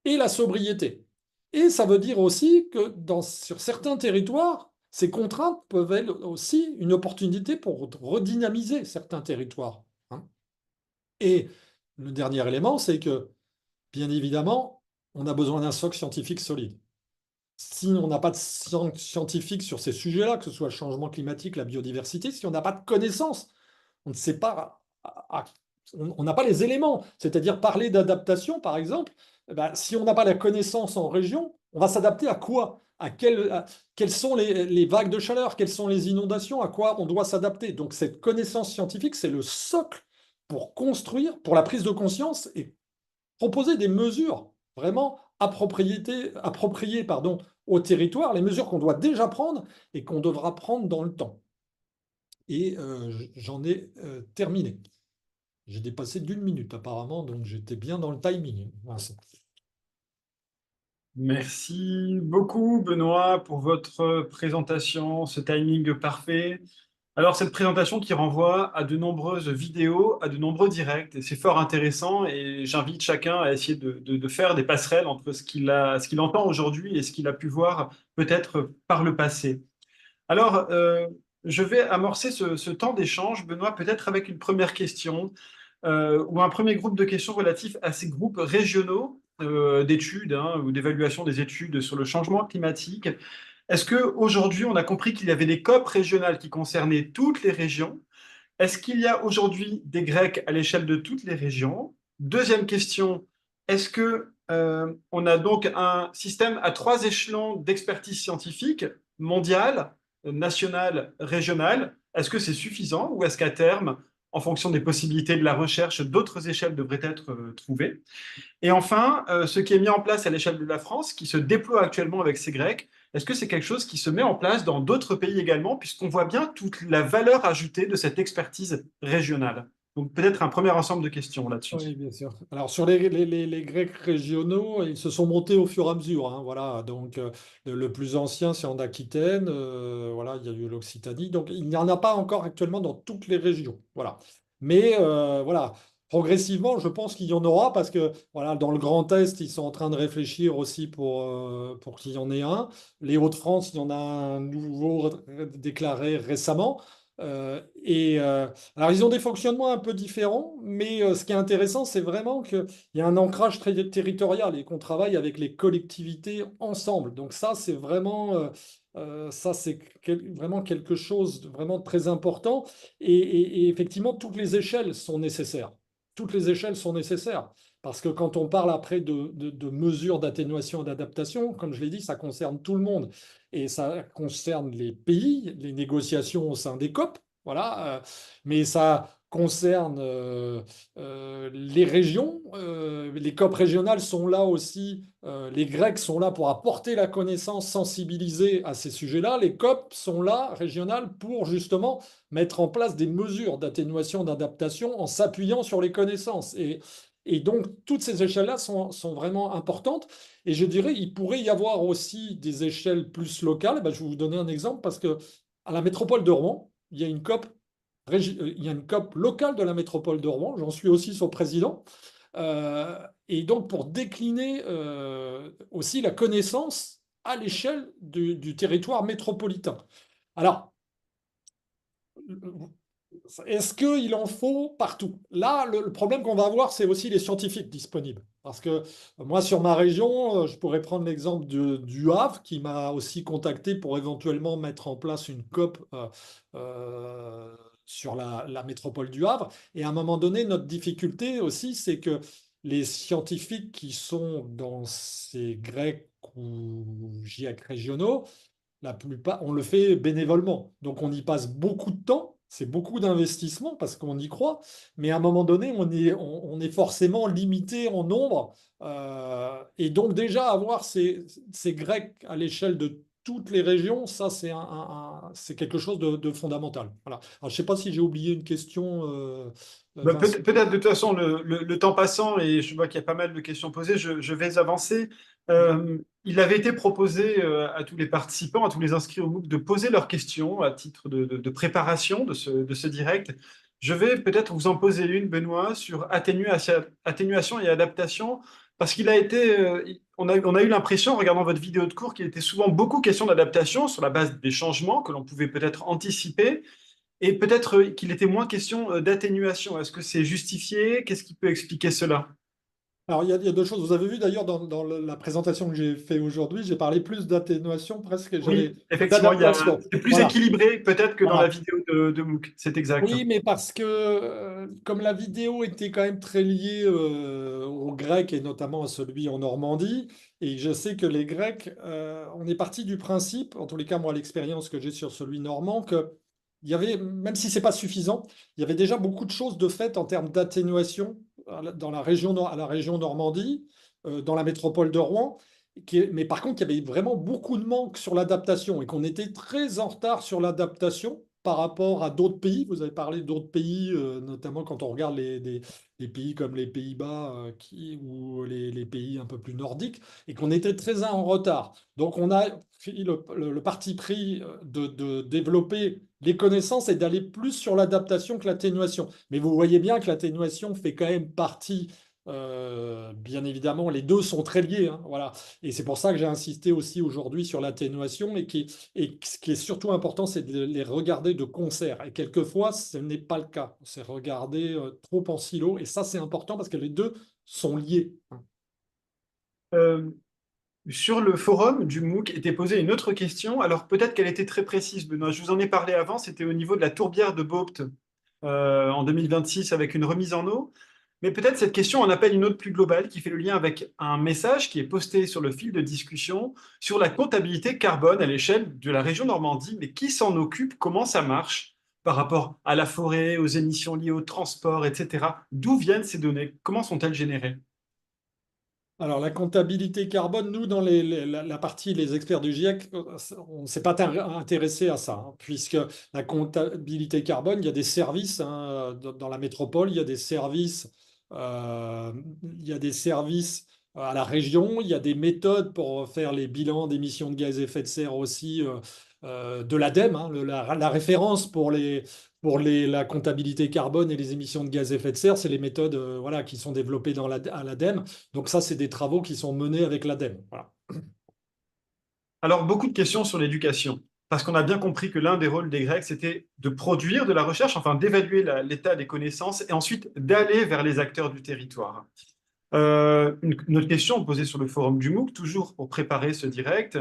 et la sobriété. Et ça veut dire aussi que sur certains territoires, ces contraintes peuvent être aussi une opportunité pour redynamiser certains territoires, hein. Et le dernier élément, c'est que, bien évidemment, on a besoin d'un socle scientifique solide. Si on n'a pas de scientifique sur ces sujets-là, que ce soit le changement climatique, la biodiversité, si on n'a pas de connaissances, on ne sait pas, on n'a pas les éléments. C'est-à-dire parler d'adaptation, par exemple, eh ben, si on n'a pas la connaissance en région, on va s'adapter à quoi? Quelles sont les vagues de chaleur? Quelles sont les inondations? À quoi on doit s'adapter? Donc cette connaissance scientifique, c'est le socle pour construire, pour la prise de conscience et proposer des mesures vraiment appropriées, pardon, au territoire, les mesures qu'on doit déjà prendre et qu'on devra prendre dans le temps. Et j'en ai terminé. J'ai dépassé d'une minute apparemment, donc j'étais bien dans le timing, Vincent. Merci beaucoup, Benoît, pour votre présentation, ce timing parfait. Alors, cette présentation qui renvoie à de nombreuses vidéos, à de nombreux directs, et c'est fort intéressant, et j'invite chacun à essayer de faire des passerelles entre ce qu'il entend aujourd'hui et ce qu'il a pu voir peut-être par le passé. Alors, je vais amorcer ce temps d'échange, Benoît, peut-être avec une première question ou un premier groupe de questions relatifs à ces groupes régionaux d'études hein, ou d'évaluation des études sur le changement climatique. Est-ce qu'aujourd'hui, on a compris qu'il y avait des COP régionales qui concernaient toutes les régions? Est-ce qu'il y a aujourd'hui des Grecs à l'échelle de toutes les régions? Deuxième question, est-ce que on a donc un système à trois échelons d'expertise scientifique, mondiale, nationale, régionale? Est-ce que c'est suffisant ou est-ce qu'à terme, en fonction des possibilités de la recherche, d'autres échelles devraient être trouvées? Et enfin, ce qui est mis en place à l'échelle de la France, qui se déploie actuellement avec ces Grecs, est-ce que c'est quelque chose qui se met en place dans d'autres pays également, puisqu'on voit bien toute la valeur ajoutée de cette expertise régionale? Donc peut-être un premier ensemble de questions là-dessus. Oui, bien sûr. Alors sur les Grecs régionaux, ils se sont montés au fur et à mesure, hein, voilà. Donc le plus ancien, c'est en Aquitaine. Voilà, il y a eu l'Occitanie. Donc il n'y en a pas encore actuellement dans toutes les régions. Voilà. Mais voilà, progressivement, je pense qu'il y en aura parce que voilà, dans le Grand Est, ils sont en train de réfléchir aussi pour qu'il y en ait un. Les Hauts-de-France, il y en a un nouveau déclaré récemment. Alors, ils ont des fonctionnements un peu différents, mais ce qui est intéressant, c'est vraiment qu'il y a un ancrage très territorial et qu'on travaille avec les collectivités ensemble. Donc ça, c'est vraiment, vraiment quelque chose de vraiment très important. Et effectivement, toutes les échelles sont nécessaires. Toutes les échelles sont nécessaires. Parce que quand on parle après de mesures d'atténuation et d'adaptation, comme je l'ai dit, ça concerne tout le monde. Et ça concerne les pays, les négociations au sein des COP, voilà, mais ça concerne les régions. Les COP régionales sont là aussi, les Grecs sont là pour apporter la connaissance, sensibiliser à ces sujets-là. Les COP sont là, régionales, pour justement mettre en place des mesures d'atténuation, d'adaptation en s'appuyant sur les connaissances. Et donc, toutes ces échelles-là sont vraiment importantes. Et je dirais, il pourrait y avoir aussi des échelles plus locales. Ben, je vais vous donner un exemple parce que à la métropole de Rouen, il y a une COP, il y a une COP locale de la métropole de Rouen. J'en suis aussi son président. Et donc, pour décliner aussi la connaissance à l'échelle du territoire métropolitain. Alors, est-ce qu'il en faut partout? Là, le problème qu'on va avoir, c'est aussi les scientifiques disponibles. Parce que moi, sur ma région, je pourrais prendre l'exemple du Havre, qui m'a aussi contacté pour éventuellement mettre en place une COP sur la métropole du Havre. Et à un moment donné, notre difficulté aussi, c'est que les scientifiques qui sont dans ces GREC ou GIEC régionaux, la plupart, on le fait bénévolement. Donc on y passe beaucoup de temps, c'est beaucoup d'investissement parce qu'on y croit, mais à un moment donné, on est forcément limité en nombre. Et donc déjà avoir ces Grecs à l'échelle de toutes les régions, ça c'est quelque chose de fondamental. Voilà. Alors, je ne sais pas si j'ai oublié une question, Bah, Vincent. peut-être de toute façon, le temps passant, et je vois qu'il y a pas mal de questions posées, je vais avancer. Il avait été proposé à tous les participants, à tous les inscrits au MOOC, de poser leurs questions à titre de préparation de ce direct. Je vais peut-être vous en poser une, Benoît, sur atténuation et adaptation, parce qu'il a été, on a eu l'impression, en regardant votre vidéo de cours, qu'il était souvent beaucoup question d'adaptation sur la base des changements que l'on pouvait peut-être anticiper, et peut-être qu'il était moins question d'atténuation. Est-ce que c'est justifié? Qu'est-ce qui peut expliquer cela? Alors, il y a deux choses. Vous avez vu d'ailleurs dans la présentation que j'ai fait aujourd'hui, j'ai parlé plus d'atténuation presque, j'avais Oui, effectivement, d'adaptation. c'est plus Voilà. équilibré peut-être que dans la Voilà. vidéo de MOOC. C'est exact. Oui, mais parce que comme la vidéo était quand même très liée aux Grecs et notamment à celui en Normandie, et je sais que les Grecs, on est parti du principe, en tous les cas moi l'expérience que j'ai sur celui normand, que il y avait, même si c'est pas suffisant, il y avait déjà beaucoup de choses de fait en termes d'atténuation dans la région, à la région Normandie, dans la métropole de Rouen. Mais par contre, il y avait vraiment beaucoup de manques sur l'adaptation et qu'on était très en retard sur l'adaptation par rapport à d'autres pays. Vous avez parlé d'autres pays, notamment quand on regarde les pays comme les Pays-Bas ou les pays un peu plus nordiques, et qu'on était très en retard. Donc on a pris le parti pris de développer les connaissances et d'aller plus sur l'adaptation que l'atténuation. Mais vous voyez bien que l'atténuation fait quand même partie, bien évidemment, les deux sont très liés, hein, voilà. Et c'est pour ça que j'ai insisté aussi aujourd'hui sur l'atténuation et ce qui est surtout important, c'est de les regarder de concert. Et quelquefois, ce n'est pas le cas. C'est regarder trop en silo. Et ça, c'est important parce que les deux sont liés. Euh, Sur le forum du MOOC était posée une autre question. Alors peut-être qu'elle était très précise, Benoît. Je vous en ai parlé avant. C'était au niveau de la tourbière de Beaupt en 2026 avec une remise en eau. Mais peut-être cette question en appelle une autre plus globale qui fait le lien avec un message qui est posté sur le fil de discussion sur la comptabilité carbone à l'échelle de la région Normandie. Mais qui s'en occupe? Comment ça marche par rapport à la forêt, aux émissions liées au transport, etc. D'où viennent ces données? Comment sont-elles générées? Alors, la comptabilité carbone, nous, dans la partie, les experts du GIEC, on ne s'est pas intéressé à ça, hein, puisque la comptabilité carbone, il y a des services hein, dans la métropole, euh, il y a des services à la région, il y a des méthodes pour faire les bilans d'émissions de gaz à effet de serre aussi de l'ADEME, hein, la référence la comptabilité carbone et les émissions de gaz à effet de serre, c'est les méthodes voilà, qui sont développées à l'ADEME. Donc ça, c'est des travaux qui sont menés avec l'ADEME. Voilà. Alors, beaucoup de questions sur l'éducation, parce qu'on a bien compris que l'un des rôles des Grecs, c'était de produire de la recherche, enfin d'évaluer l'état des connaissances et ensuite d'aller vers les acteurs du territoire. Une autre question posée sur le forum du MOOC, toujours pour préparer ce direct.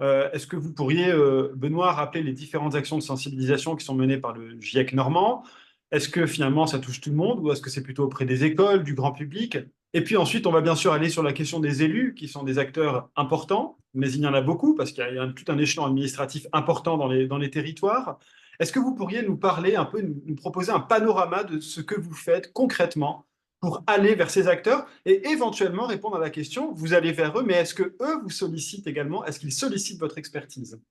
Est-ce que vous pourriez, Benoît, rappeler les différentes actions de sensibilisation qui sont menées par le GIEC normand? Est-ce que finalement ça touche tout le monde ou est-ce que c'est plutôt auprès des écoles, du grand public? Et puis ensuite, on va bien sûr aller sur la question des élus, qui sont des acteurs importants, mais il y en a beaucoup parce qu'il y a tout un échelon administratif important dans les territoires. Est-ce que vous pourriez nous parler un peu, nous proposer un panorama de ce que vous faites concrètement pour aller vers ces acteurs et éventuellement répondre à la question, vous allez vers eux, mais est-ce que eux vous sollicitent également? Est-ce qu'ils sollicitent votre expertise?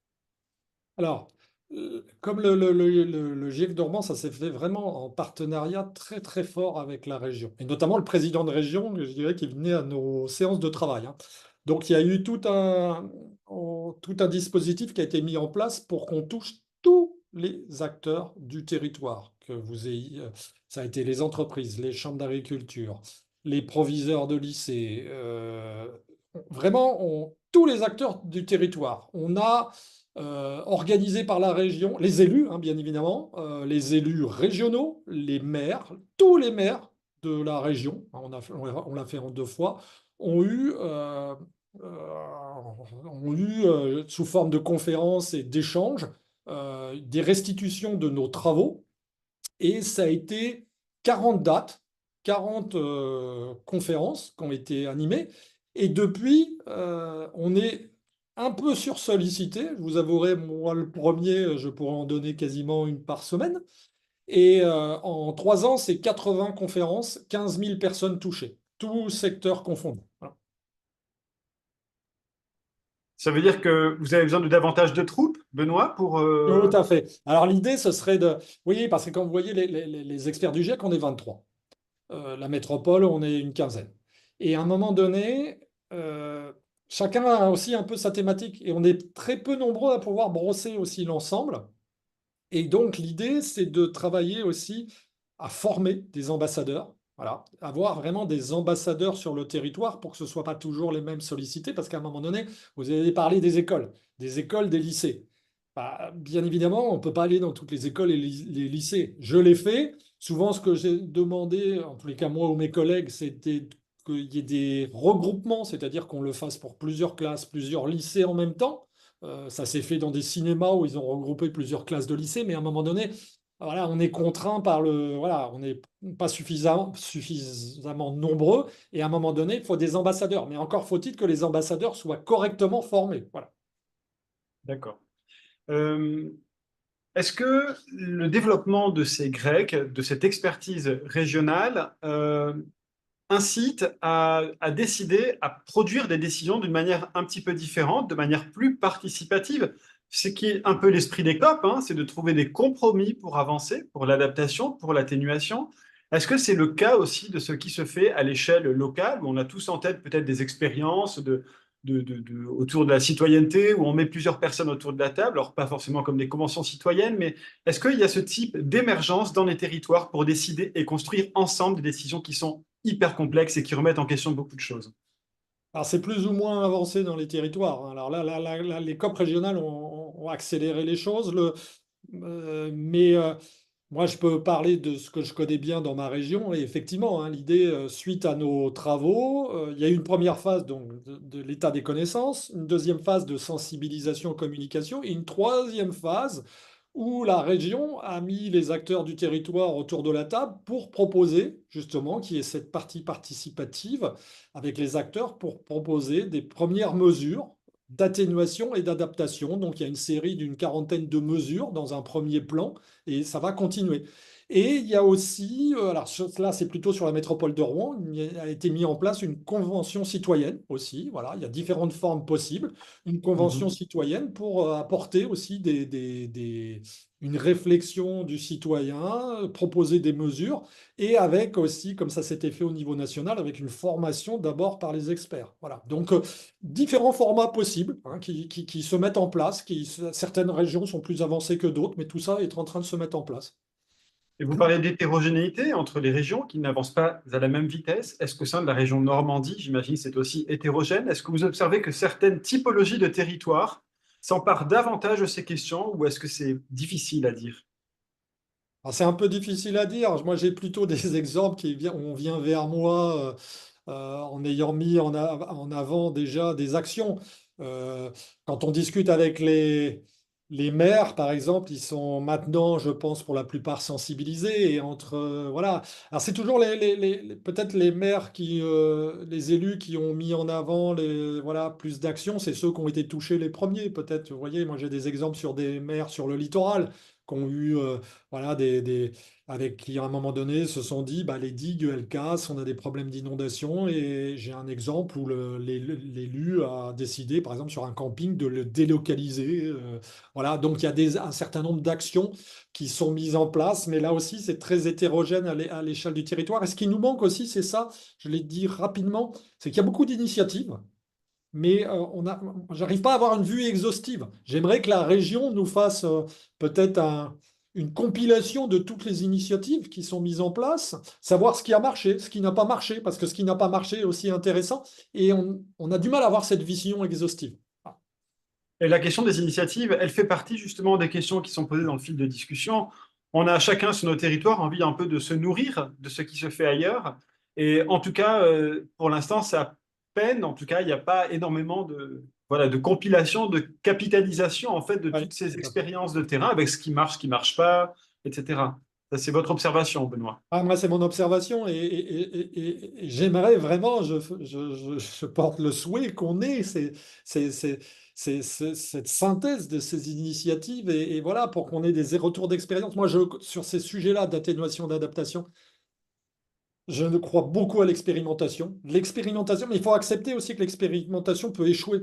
Alors, comme le GIEC Normand, ça s'est fait vraiment en partenariat très très fort avec la région, et notamment le président de région, je dirais, qui venait à nos séances de travail, hein. Donc il y a eu tout un dispositif qui a été mis en place pour qu'on touche tous les acteurs du territoire, que vous ayez, ça a été les entreprises, les chambres d'agriculture, les proviseurs de lycées, vraiment tous les acteurs du territoire. On a organisés par la région, les élus, hein, bien évidemment, les élus régionaux, les maires, tous les maires de la région, hein, on l'a fait en 2 fois, ont eu, sous forme de conférences et d'échanges, des restitutions de nos travaux. Et ça a été 40 dates, 40 conférences qui ont été animées. Et depuis, on est un peu sursollicité. Je vous avouerai, moi, le premier, je pourrais en donner quasiment une par semaine. Et en 3 ans, c'est 80 conférences, 15 000 personnes touchées, tous secteurs confondus. Voilà. Ça veut dire que vous avez besoin de davantage de troupes, Benoît, pour... Tout à fait. Alors l'idée, ce serait de... Oui, parce que quand vous voyez les experts du GIEC, on est 23. La métropole, on est une quinzaine. Et à un moment donné, chacun a aussi un peu sa thématique. Et on est très peu nombreux à pouvoir brosser aussi l'ensemble. Et donc l'idée, c'est de travailler aussi à former des ambassadeurs Voilà, avoir vraiment des ambassadeurs sur le territoire pour que ce ne soit pas toujours les mêmes sollicités, parce qu'à un moment donné, vous avez parlé des écoles, des lycées. Bah, bien évidemment, on ne peut pas aller dans toutes les écoles et les lycées. Je l'ai fait. Souvent, ce que j'ai demandé, en tous les cas moi ou mes collègues, c'était qu'il y ait des regroupements, c'est-à-dire qu'on le fasse pour plusieurs classes, plusieurs lycées en même temps. Ça s'est fait dans des cinémas où ils ont regroupé plusieurs classes de lycées, mais à un moment donné, voilà, on est contraint par le, voilà, on n'est pas suffisamment nombreux, et à un moment donné, il faut des ambassadeurs. Mais encore faut-il que les ambassadeurs soient correctement formés. Voilà. D'accord. Euh, Est-ce que le développement de ces Grecs, de cette expertise régionale, incite à décider, à produire des décisions d'une manière un petit peu différente, de manière plus participative? Ce qui est un peu l'esprit des COP, hein, c'est de trouver des compromis pour avancer, pour l'adaptation, pour l'atténuation. Est-ce que c'est le cas aussi de ce qui se fait à l'échelle locale, où on a tous en tête peut-être des expériences autour de la citoyenneté, où on met plusieurs personnes autour de la table, alors pas forcément comme des conventions citoyennes, mais est-ce qu'il y a ce type d'émergence dans les territoires pour décider et construire ensemble des décisions qui sont hyper complexes et qui remettent en question beaucoup de choses? Alors, c'est plus ou moins avancé dans les territoires, hein. Alors là, les COP régionales ont accéléré les choses. Mais moi, je peux parler de ce que je connais bien dans ma région. Et effectivement, hein, l'idée, suite à nos travaux, il y a eu une première phase donc, de l'état des connaissances, une deuxième phase de sensibilisation, communication, et une troisième phase où la région a mis les acteurs du territoire autour de la table pour proposer, justement, qu'il y ait cette partie participative avec les acteurs pour proposer des premières mesures d'atténuation et d'adaptation. Donc, il y a une série d'une quarantaine de mesures dans un premier plan et ça va continuer. Et il y a aussi, alors là c'est plutôt sur la métropole de Rouen, il a été mis en place une convention citoyenne aussi. Voilà, il y a différentes formes possibles. Une convention Mhm. citoyenne pour apporter aussi une réflexion du citoyen, proposer des mesures, et avec aussi, comme ça s'était fait au niveau national, avec une formation d'abord par les experts. Voilà. Donc, différents formats possibles, hein, qui se mettent en place, certaines régions sont plus avancées que d'autres, mais tout ça est en train de se mettre en place. Et vous parlez d'hétérogénéité entre les régions qui n'avancent pas à la même vitesse. Est-ce qu'au sein de la région Normandie, j'imagine que c'est aussi hétérogène, est-ce que vous observez que certaines typologies de territoires s'emparent davantage de ces questions ou est-ce que c'est difficile à dire? Alors, c'est un peu difficile à dire. Moi, j'ai plutôt des exemples où on vient vers moi en ayant mis en avant déjà des actions. Quand on discute avec les maires, par exemple, ils sont maintenant, je pense, pour la plupart sensibilisés. Et voilà. Alors, c'est toujours peut-être les maires les élus qui ont mis en avant voilà, plus d'actions, c'est ceux qui ont été touchés les premiers, peut-être. Vous voyez, moi, j'ai des exemples sur des maires sur le littoral qui ont eu voilà, avec qui, à un moment donné, se sont dit, bah, les digues, elles cassent, on a des problèmes d'inondation. Et j'ai un exemple où l'élu a décidé, par exemple, sur un camping, de le délocaliser. Voilà, donc il y a un certain nombre d'actions qui sont mises en place, mais là aussi, c'est très hétérogène à l'échelle du territoire. Et ce qui nous manque aussi, c'est ça, je l'ai dit rapidement, c'est qu'il y a beaucoup d'initiatives, mais j'arrive pas à avoir une vue exhaustive. J'aimerais que la région nous fasse peut-être une compilation de toutes les initiatives qui sont mises en place, savoir ce qui a marché, ce qui n'a pas marché, parce que ce qui n'a pas marché est aussi intéressant, et on a du mal à avoir cette vision exhaustive. Ah, Et la question des initiatives, elle fait partie justement des questions qui sont posées dans le fil de discussion. On a chacun sur nos territoires envie un peu de se nourrir de ce qui se fait ailleurs. Et en tout cas, pour l'instant, ça peine. En tout cas, il n'y a pas énormément voilà, de compilation, de capitalisation en fait de ouais, toutes ces tout à fait. expériences de terrain avec ce qui marche pas, etc. Ça, c'est votre observation, Benoît. Ah, moi, c'est mon observation et j'aimerais vraiment, je porte le souhait qu'on ait ces- ces- cette synthèse de ces initiatives et voilà, pour qu'on ait des retours d'expérience. Moi, sur ces sujets-là d'atténuation, d'adaptation, je ne crois beaucoup à l'expérimentation. L'expérimentation, mais il faut accepter aussi que l'expérimentation peut échouer.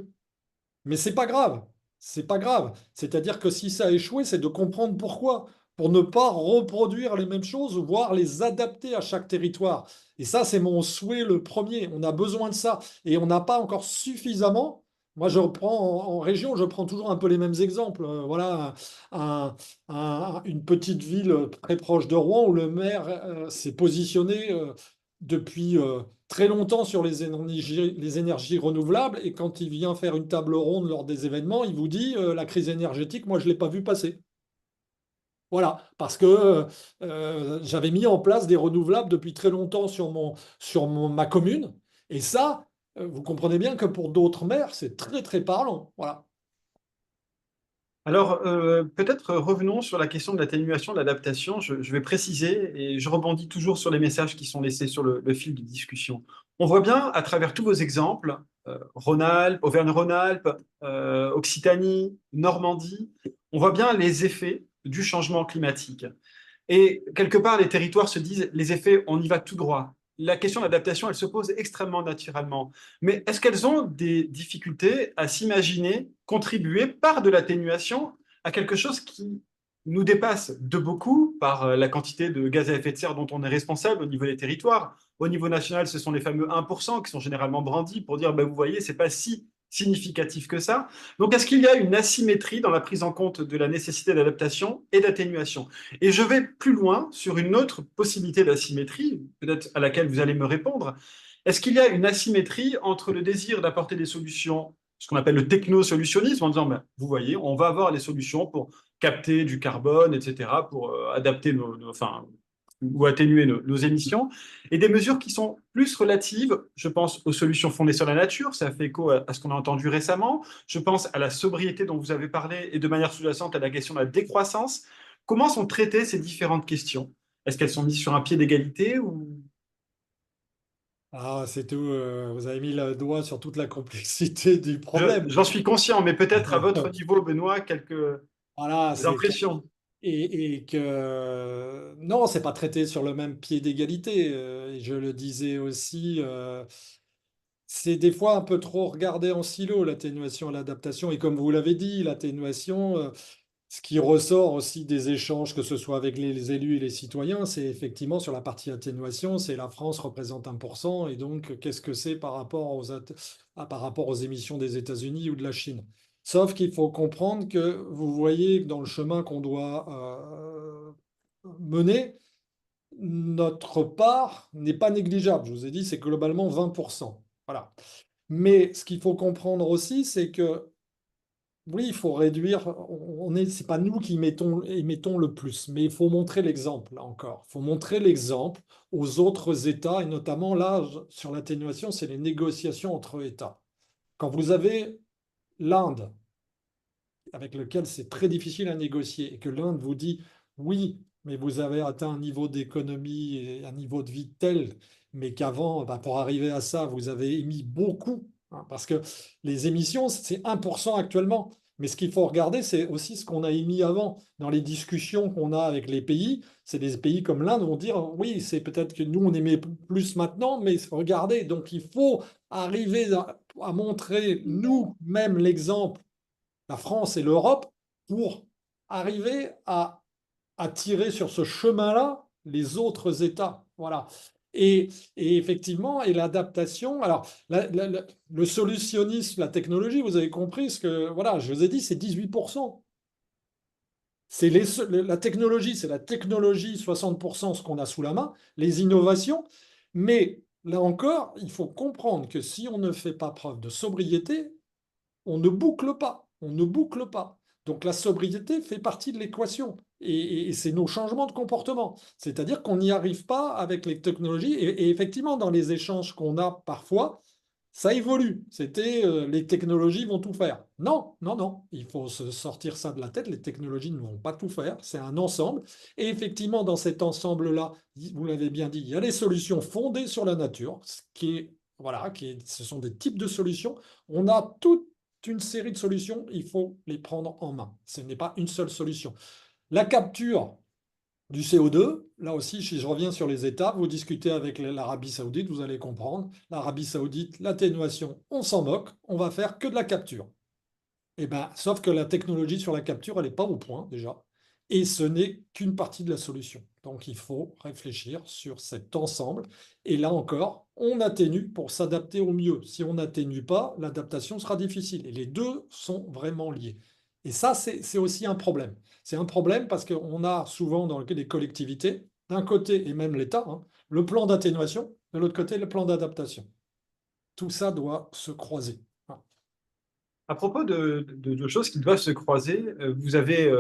Mais c'est pas grave, c'est pas grave. C'est-à-dire que si ça a échoué, c'est de comprendre pourquoi, pour ne pas reproduire les mêmes choses, voire les adapter à chaque territoire. Et ça, c'est mon souhait le premier. On a besoin de ça. Et on n'a pas encore suffisamment. Moi, je reprends en région, je prends toujours un peu les mêmes exemples. Voilà, un- une petite ville très proche de Rouen où le maire s'est positionné. depuis très longtemps sur les énergies renouvelables, et quand il vient faire une table ronde lors des événements, il vous dit la crise énergétique, moi je ne l'ai pas vu passer. Voilà, parce que j'avais mis en place des renouvelables depuis très longtemps ma commune, et ça, vous comprenez bien que pour d'autres maires, c'est très très parlant. Voilà. Alors, peut-être revenons sur la question de l'atténuation, de l'adaptation. Je vais préciser et je rebondis toujours sur les messages qui sont laissés sur le fil de discussion. On voit bien à travers tous vos exemples, Rhône-Alpes, Auvergne-Rhône-Alpes, Occitanie, Normandie, on voit bien les effets du changement climatique. Et quelque part, les territoires se disent, les effets, on y va tout droit. La question d'adaptation, elle se pose extrêmement naturellement. Mais est-ce qu'elles ont des difficultés à s'imaginer contribuer par de l'atténuation à quelque chose qui nous dépasse de beaucoup par la quantité de gaz à effet de serre dont on est responsable au niveau des territoires? Au niveau national, ce sont les fameux 1% qui sont généralement brandis pour dire, ben, vous voyez, c'est pas si significatif que ça. Donc, est-ce qu'il y a une asymétrie dans la prise en compte de la nécessité d'adaptation et d'atténuation? Et je vais plus loin sur une autre possibilité d'asymétrie, peut-être à laquelle vous allez me répondre. Est-ce qu'il y a une asymétrie entre le désir d'apporter des solutions, ce qu'on appelle le technosolutionnisme, en disant, ben, vous voyez, on va avoir les solutions pour capter du carbone, etc., pour adapter enfin, ou atténuer nos émissions, et des mesures qui sont plus relatives, je pense aux solutions fondées sur la nature, ça fait écho à ce qu'on a entendu récemment, je pense à la sobriété dont vous avez parlé, et de manière sous-jacente à la question de la décroissance. Comment sont traitées ces différentes questions? Est-ce qu'elles sont mises sur un pied d'égalité ou... Ah, c'est tout. Vous avez mis le doigt sur toute la complexité du problème. J'en suis conscient, mais peut-être à votre niveau, Benoît, quelques Voilà, c'est que impressions. et que non, c'est pas traité sur le même pied d'égalité. Et je le disais aussi, c'est des fois un peu trop regardé en silo, l'atténuation et l'adaptation. Et comme vous l'avez dit, l'atténuation, ce qui ressort aussi des échanges, que ce soit avec les élus et les citoyens, c'est effectivement sur la partie atténuation, c'est la France représente 1%, et donc qu'est-ce que c'est par rapport aux émissions des États-Unis ou de la Chine? Sauf qu'il faut comprendre que vous voyez que dans le chemin qu'on doit mener, notre part n'est pas négligeable. Je vous ai dit, c'est globalement 20%. Voilà. Mais ce qu'il faut comprendre aussi, c'est que oui, il faut réduire. C'est pas nous qui émettons le plus, mais il faut montrer l'exemple là encore. Il faut montrer l'exemple aux autres États, et notamment là, sur l'atténuation, c'est les négociations entre États. Quand vous avez l'Inde, avec lequel c'est très difficile à négocier, et que l'Inde vous dit oui, mais vous avez atteint un niveau d'économie et un niveau de vie tel, mais qu'avant, bah, pour arriver à ça, vous avez émis beaucoup, hein, parce que les émissions, c'est 1% actuellement. Mais ce qu'il faut regarder, c'est aussi ce qu'on a émis avant. Dans les discussions qu'on a avec les pays, c'est des pays comme l'Inde vont dire oui, c'est peut-être que nous, on émet plus maintenant, mais regardez, donc il faut arriver à montrer nous-mêmes l'exemple, la France et l'Europe, pour arriver à tirer sur ce chemin-là les autres États. Voilà. Et effectivement, et l'adaptation, alors le solutionnisme, la technologie, vous avez compris ce que, voilà, je vous ai dit, c'est 18%. La technologie, c'est la technologie, 60% ce qu'on a sous la main, les innovations. Mais là encore, il faut comprendre que si on ne fait pas preuve de sobriété, on ne boucle pas, on ne boucle pas. Donc la sobriété fait partie de l'équation, et c'est nos changements de comportement. C'est-à-dire qu'on n'y arrive pas avec les technologies, et effectivement, dans les échanges qu'on a parfois, ça évolue. C'était les technologies vont tout faire. Non, non, non, il faut se sortir ça de la tête. Les technologies ne vont pas tout faire. C'est un ensemble. Et effectivement, dans cet ensemble-là, vous l'avez bien dit, il y a les solutions fondées sur la nature, ce qui est, voilà, ce sont des types de solutions. On a toute une série de solutions, il faut les prendre en main. Ce n'est pas une seule solution. La capture du CO2, là aussi, si je reviens sur les étapes, vous discutez avec l'Arabie Saoudite, vous allez comprendre. L'Arabie Saoudite, l'atténuation, on s'en moque, on va faire que de la capture. Eh ben, sauf que la technologie sur la capture, elle n'est pas au point déjà. Et ce n'est qu'une partie de la solution. Donc il faut réfléchir sur cet ensemble. Et là encore, on atténue pour s'adapter au mieux. Si on n'atténue pas, l'adaptation sera difficile. Et les deux sont vraiment liés. Et ça, c'est aussi un problème. C'est un problème parce qu'on a souvent dans les collectivités d'un côté, et même l'État, hein, le plan d'atténuation, de l'autre côté, le plan d'adaptation. Tout ça doit se croiser. Voilà. À propos de choses qui doivent se croiser, vous avez,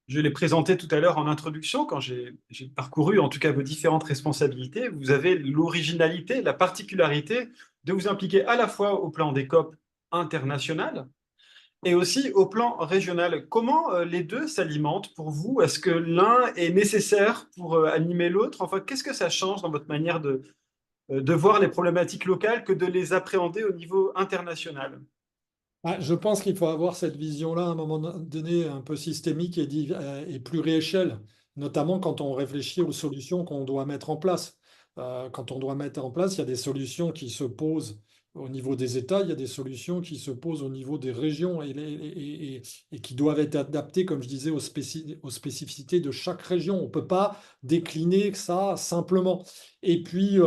je l'ai présenté tout à l'heure en introduction, quand j'ai parcouru en tout cas vos différentes responsabilités, vous avez l'originalité, la particularité de vous impliquer à la fois au plan des COP internationales et aussi au plan régional. Comment les deux s'alimentent pour vous? Est-ce que l'un est nécessaire pour animer l'autre? Enfin, qu'est-ce que ça change dans votre manière de voir les problématiques locales que de les appréhender au niveau international? Ah, je pense qu'il faut avoir cette vision-là à un moment donné un peu systémique et pluriéchelle, notamment quand on réfléchit aux solutions qu'on doit mettre en place. Quand on doit mettre en place, il y a des solutions qui se posent au niveau des États, il y a des solutions qui se posent au niveau des régions et qui doivent être adaptées, comme je disais, aux spécificités de chaque région. On ne peut pas décliner ça simplement. Et puis,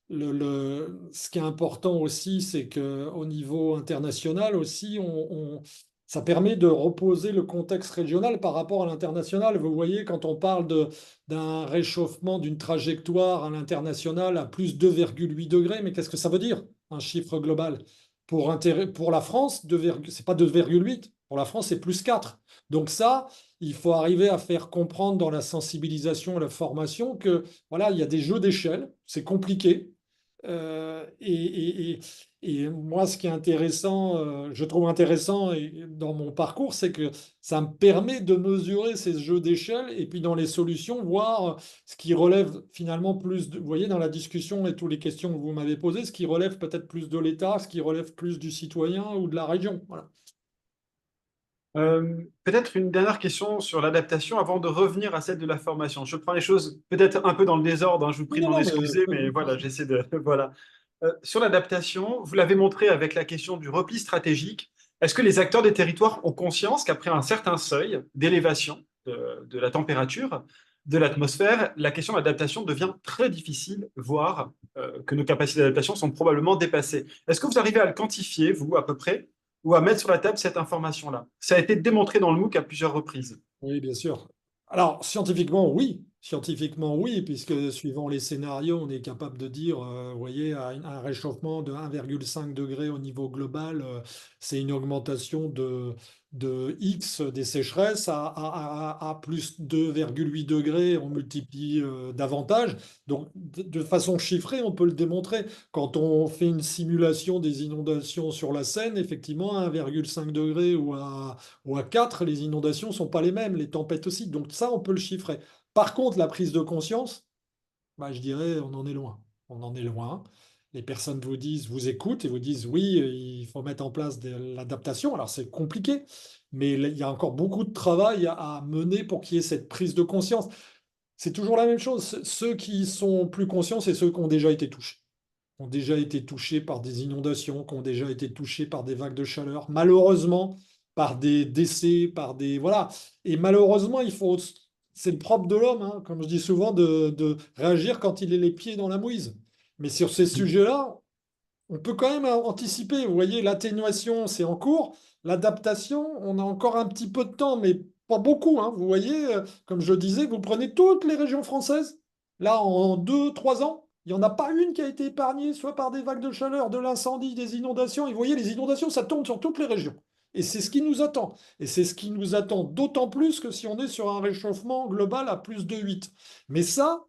ce qui est important aussi, c'est qu'au niveau international aussi, ça permet de reposer le contexte régional par rapport à l'international. Vous voyez, quand on parle d'un réchauffement d'une trajectoire à l'international à plus 2,8 degrés, mais qu'est-ce que ça veut dire, un chiffre global? Pour la France, c'est pas 2,8, pour la France, c'est plus 4. Donc ça, il faut arriver à faire comprendre dans la sensibilisation et la formation que voilà, il y a des jeux d'échelle, c'est compliqué. Et moi, ce qui est intéressant, je trouve intéressant dans mon parcours, c'est que ça me permet de mesurer ces jeux d'échelle et puis dans les solutions, voir ce qui relève finalement plus, vous voyez, dans la discussion et toutes les questions que vous m'avez posées, ce qui relève peut-être plus de l'État, ce qui relève plus du citoyen ou de la région. Voilà. Peut-être une dernière question sur l'adaptation avant de revenir à celle de la formation. Je prends les choses peut-être un peu dans le désordre, hein, je vous Oui, prie de non, m'en non, mais excuser, mais voilà, j'essaie de... Voilà. Sur l'adaptation, vous l'avez montré avec la question du repli stratégique. Est-ce que les acteurs des territoires ont conscience qu'après un certain seuil d'élévation de la température de l'atmosphère, la question de l'adaptation devient très difficile, voire que nos capacités d'adaptation sont probablement dépassées? Est-ce que vous arrivez à le quantifier, vous, à peu près, ou à mettre sur la table cette information-là? Ça a été démontré dans le MOOC à plusieurs reprises. oui, bien sûr. Alors, scientifiquement, oui. Scientifiquement, oui, puisque suivant les scénarios, on est capable de dire, vous voyez, un réchauffement de 1,5 degré au niveau global, c'est une augmentation de X des sécheresses à plus 2,8 degrés, on multiplie davantage. Donc, de façon chiffrée, on peut le démontrer. Quand on fait une simulation des inondations sur la Seine, effectivement, à 1,5 degré ou à 4, les inondations ne sont pas les mêmes, les tempêtes aussi. Donc ça, on peut le chiffrer. Par contre, la prise de conscience, bah, je dirais, on en est loin. On en est loin. Les personnes vous disent, vous écoutent et vous disent, oui, il faut mettre en place de l'adaptation. Alors c'est compliqué, mais il y a encore beaucoup de travail à mener pour qu'il y ait cette prise de conscience. C'est toujours la même chose. Ceux qui sont plus conscients, c'est ceux qui ont déjà été touchés, ont déjà été touchés par des inondations, qui ont déjà été touchés par des vagues de chaleur, malheureusement par des décès, par des... Voilà. Et malheureusement, c'est le propre de l'homme, hein, comme je dis souvent, de réagir quand il est les pieds dans la mouise. Mais sur ces sujets-là, on peut quand même anticiper. Vous voyez, l'atténuation, c'est en cours. L'adaptation, on a encore un petit peu de temps, mais pas beaucoup, hein. Vous voyez, comme je disais, vous prenez toutes les régions françaises. Là, en 2, 3 ans, il n'y en a pas une qui a été épargnée, soit par des vagues de chaleur, de l'incendie, des inondations. Et vous voyez, les inondations, ça tombe sur toutes les régions. Et c'est ce qui nous attend. Et c'est ce qui nous attend d'autant plus que si on est sur un réchauffement global à plus de 8. Mais ça,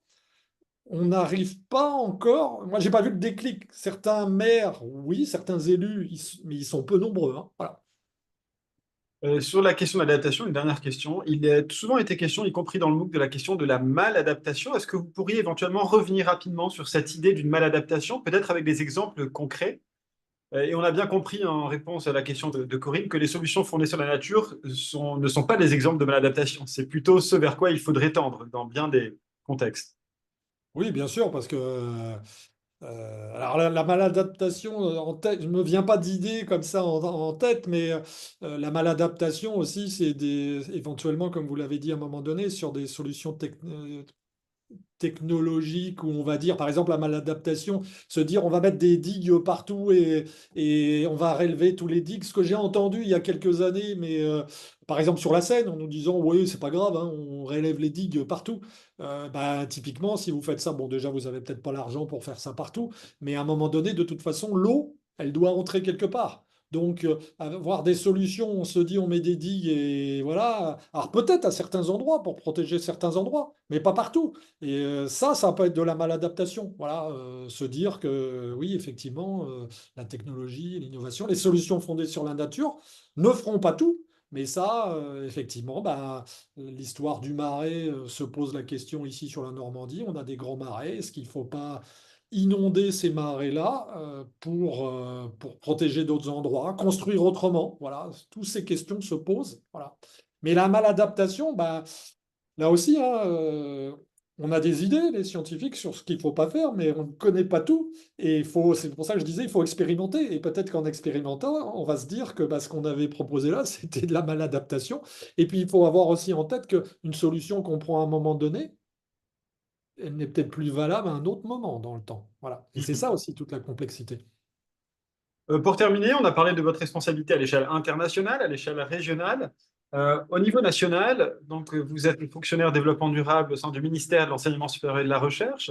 on n'arrive pas encore. Moi, j'ai pas vu le déclic. Certains maires, oui, certains élus, mais ils sont peu nombreux, hein. Voilà. Sur la question de l'adaptation, une dernière question. Il a souvent été question, y compris dans le MOOC, de la question de la maladaptation. Est-ce que vous pourriez éventuellement revenir rapidement sur cette idée d'une maladaptation, peut-être avec des exemples concrets? Et on a bien compris en réponse à la question de Corinne que les solutions fondées sur la nature ne sont pas des exemples de maladaptation. C'est plutôt ce vers quoi il faudrait tendre dans bien des contextes. Oui, bien sûr, parce que alors la maladaptation en tête, je me vient pas d'idée comme ça en tête, mais la maladaptation aussi, c'est éventuellement, comme vous l'avez dit à un moment donné, sur des solutions technologique où on va dire, par exemple, la maladaptation, se dire on va mettre des digues partout et on va relever tous les digues. Ce que j'ai entendu il y a quelques années, mais par exemple sur la Seine, en nous disant oui, c'est pas grave, hein, on relève les digues partout. Bah, typiquement, si vous faites ça, bon, déjà, vous avez peut-être pas l'argent pour faire ça partout, mais à un moment donné, de toute façon, l'eau, elle doit entrer quelque part. Donc, avoir des solutions, on se dit on met des digues et voilà. Alors peut-être à certains endroits pour protéger certains endroits, mais pas partout. Et ça peut être de la maladaptation. Voilà, se dire que oui, effectivement, la technologie, l'innovation, les solutions fondées sur la nature ne feront pas tout. Mais ça, effectivement, bah, l'histoire du marais se pose la question ici sur la Normandie. On a des grands marais. Est-ce qu'il ne faut pas inonder ces marais-là pour protéger d'autres endroits, construire autrement? Voilà, toutes ces questions se posent. Voilà. Mais la maladaptation, bah, là aussi, hein, on a des idées, les scientifiques, sur ce qu'il ne faut pas faire, mais on ne connaît pas tout. Et c'est pour ça que je disais, il faut expérimenter. Et peut-être qu'en expérimentant, on va se dire que bah, ce qu'on avait proposé là, c'était de la maladaptation. Et puis, il faut avoir aussi en tête qu'une solution qu'on prend à un moment donné, elle n'est peut-être plus valable à un autre moment dans le temps. Voilà. Et c'est ça aussi toute la complexité. Pour terminer, on a parlé de votre responsabilité à l'échelle internationale, à l'échelle régionale. Au niveau national, donc, vous êtes le fonctionnaire développement durable au sein du ministère de l'Enseignement supérieur et de la Recherche.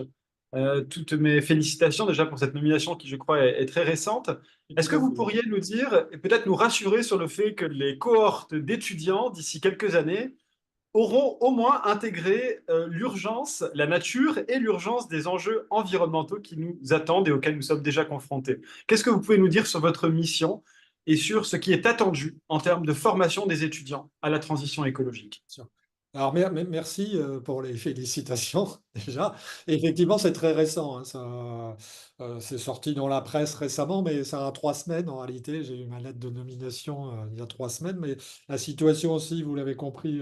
Toutes mes félicitations déjà pour cette nomination qui, je crois, est très récente. Est-ce que vous pourriez nous dire et peut-être nous rassurer sur le fait que les cohortes d'étudiants d'ici quelques années auront au moins intégré l'urgence, la nature et l'urgence des enjeux environnementaux qui nous attendent et auxquels nous sommes déjà confrontés. Qu'est-ce que vous pouvez nous dire sur votre mission et sur ce qui est attendu en termes de formation des étudiants à la transition écologique? Sûr. Alors, merci pour les félicitations déjà. Et effectivement, c'est très récent, hein, ça, c'est sorti dans la presse récemment, mais ça a 3 semaines en réalité. J'ai eu ma lettre de nomination il y a 3 semaines, mais la situation aussi, vous l'avez compris,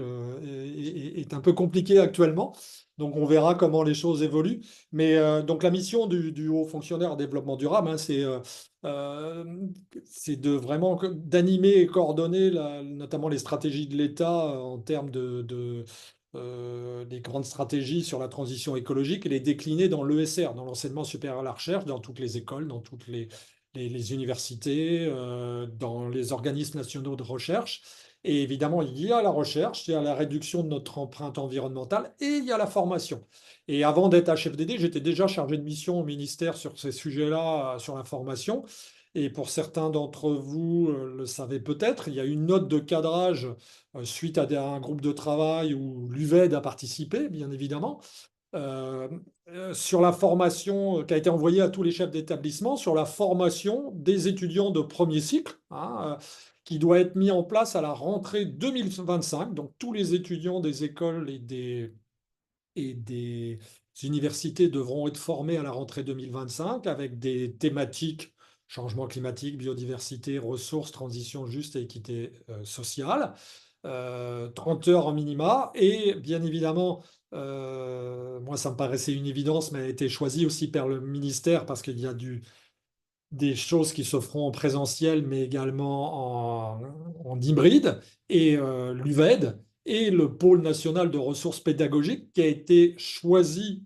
est un peu compliquée actuellement. Donc, on verra comment les choses évoluent. Mais donc, la mission du haut fonctionnaire en développement durable, hein, euh, c'est de vraiment d'animer et coordonner notamment les stratégies de l'État en termes des grandes stratégies sur la transition écologique et les décliner dans l'ESR, dans l'enseignement supérieur à la recherche, dans toutes les écoles, dans toutes les universités, dans les organismes nationaux de recherche. Et évidemment, il y a la recherche, il y a la réduction de notre empreinte environnementale et il y a la formation. Et avant d'être HFDD, j'étais déjà chargé de mission au ministère sur ces sujets-là, sur la formation. Et pour certains d'entre vous le savez peut-être, il y a une note de cadrage suite à un groupe de travail où l'UVED a participé, bien évidemment, euh, sur la formation qui a été envoyée à tous les chefs d'établissement, sur la formation des étudiants de premier cycle, hein, qui doit être mis en place à la rentrée 2025. Donc tous les étudiants des écoles et des universités devront être formés à la rentrée 2025 avec des thématiques changement climatique, biodiversité, ressources, transition juste et équité sociale. 30 heures en minima. Et bien évidemment, moi ça me paraissait une évidence, mais elle a été choisie aussi par le ministère parce qu'il y a des choses qui se feront en présentiel, mais également en hybride, et l'UVED et le pôle national de ressources pédagogiques qui a été choisi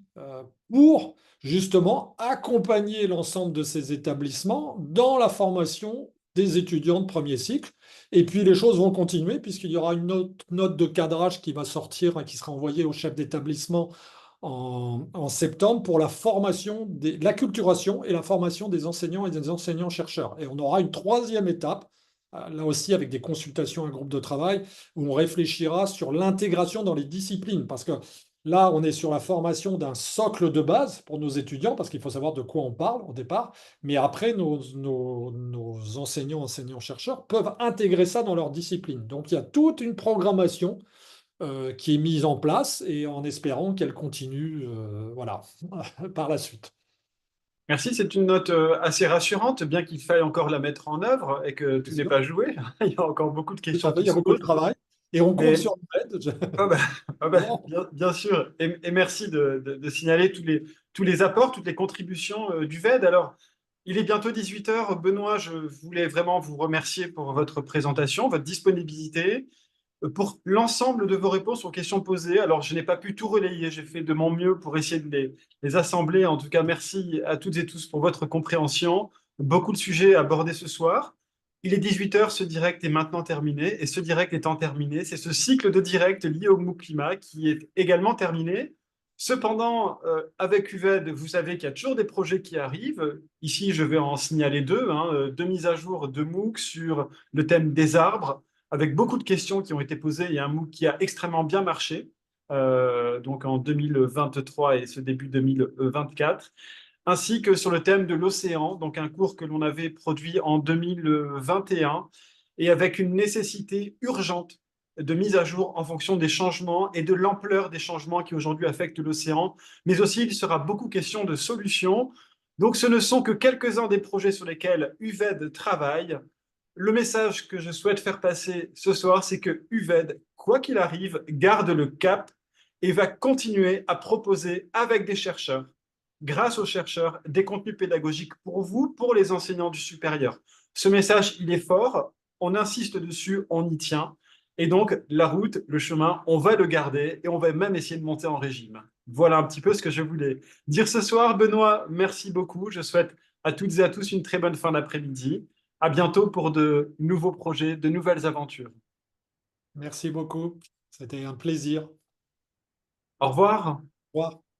pour justement accompagner l'ensemble de ces établissements dans la formation des étudiants de premier cycle. Et puis les choses vont continuer puisqu'il y aura une autre note de cadrage qui va sortir et qui sera envoyée au chef d'établissement en septembre pour la formation, l'acculturation et la formation des enseignants et des enseignants-chercheurs. Et on aura une troisième étape, là aussi avec des consultations, un groupe de travail, où on réfléchira sur l'intégration dans les disciplines. Parce que là, on est sur la formation d'un socle de base pour nos étudiants, parce qu'il faut savoir de quoi on parle au départ. Mais après, nos enseignants, enseignants-chercheurs peuvent intégrer ça dans leur discipline. Donc il y a toute une programmation qui est mise en place et en espérant qu'elle continue voilà, par la suite. Merci, c'est une note assez rassurante, bien qu'il faille encore la mettre en œuvre et que tout C'est n'est sûr. pas joué. Il y a encore beaucoup de Tout questions à fait, il qui y a se beaucoup de posent. travail et on compte Mais sur l'aide. ah bah, ah bah, Vraiment. bien sûr, et merci de signaler tous les apports, toutes les contributions du VED. Alors, il est bientôt 18 heures. Benoît, je voulais vraiment vous remercier pour votre présentation, votre disponibilité. pour l'ensemble de vos réponses aux questions posées. Alors, je n'ai pas pu tout relayer, j'ai fait de mon mieux pour essayer de les assembler. En tout cas, merci à toutes et tous pour votre compréhension. Beaucoup de sujets abordés ce soir. Il est 18 heures, ce direct est maintenant terminé. Et ce direct étant terminé, c'est ce cycle de direct lié au MOOC Climat qui est également terminé. Cependant, avec UVED, vous savez qu'il y a toujours des projets qui arrivent. Ici, je vais en signaler deux, hein, deux mises à jour de MOOC sur le thème des arbres, avec beaucoup de questions qui ont été posées. Il y a un MOOC qui a extrêmement bien marché, donc en 2023 et ce début 2024, ainsi que sur le thème de l'océan, donc un cours que l'on avait produit en 2021, et avec une nécessité urgente de mise à jour en fonction des changements et de l'ampleur des changements qui aujourd'hui affectent l'océan, mais aussi il sera beaucoup question de solutions. Donc ce ne sont que quelques-uns des projets sur lesquels UVED travaille. Le message que je souhaite faire passer ce soir, c'est que UVED, quoi qu'il arrive, garde le cap et va continuer à proposer avec des chercheurs, grâce aux chercheurs, des contenus pédagogiques pour vous, pour les enseignants du supérieur. Ce message, il est fort, on insiste dessus, on y tient. Et donc, la route, le chemin, on va le garder et on va même essayer de monter en régime. Voilà un petit peu ce que je voulais dire ce soir. Benoît, merci beaucoup. Je souhaite à toutes et à tous une très bonne fin d'après-midi. À bientôt pour de nouveaux projets, de nouvelles aventures. Merci beaucoup. C'était un plaisir. Au revoir. Au revoir.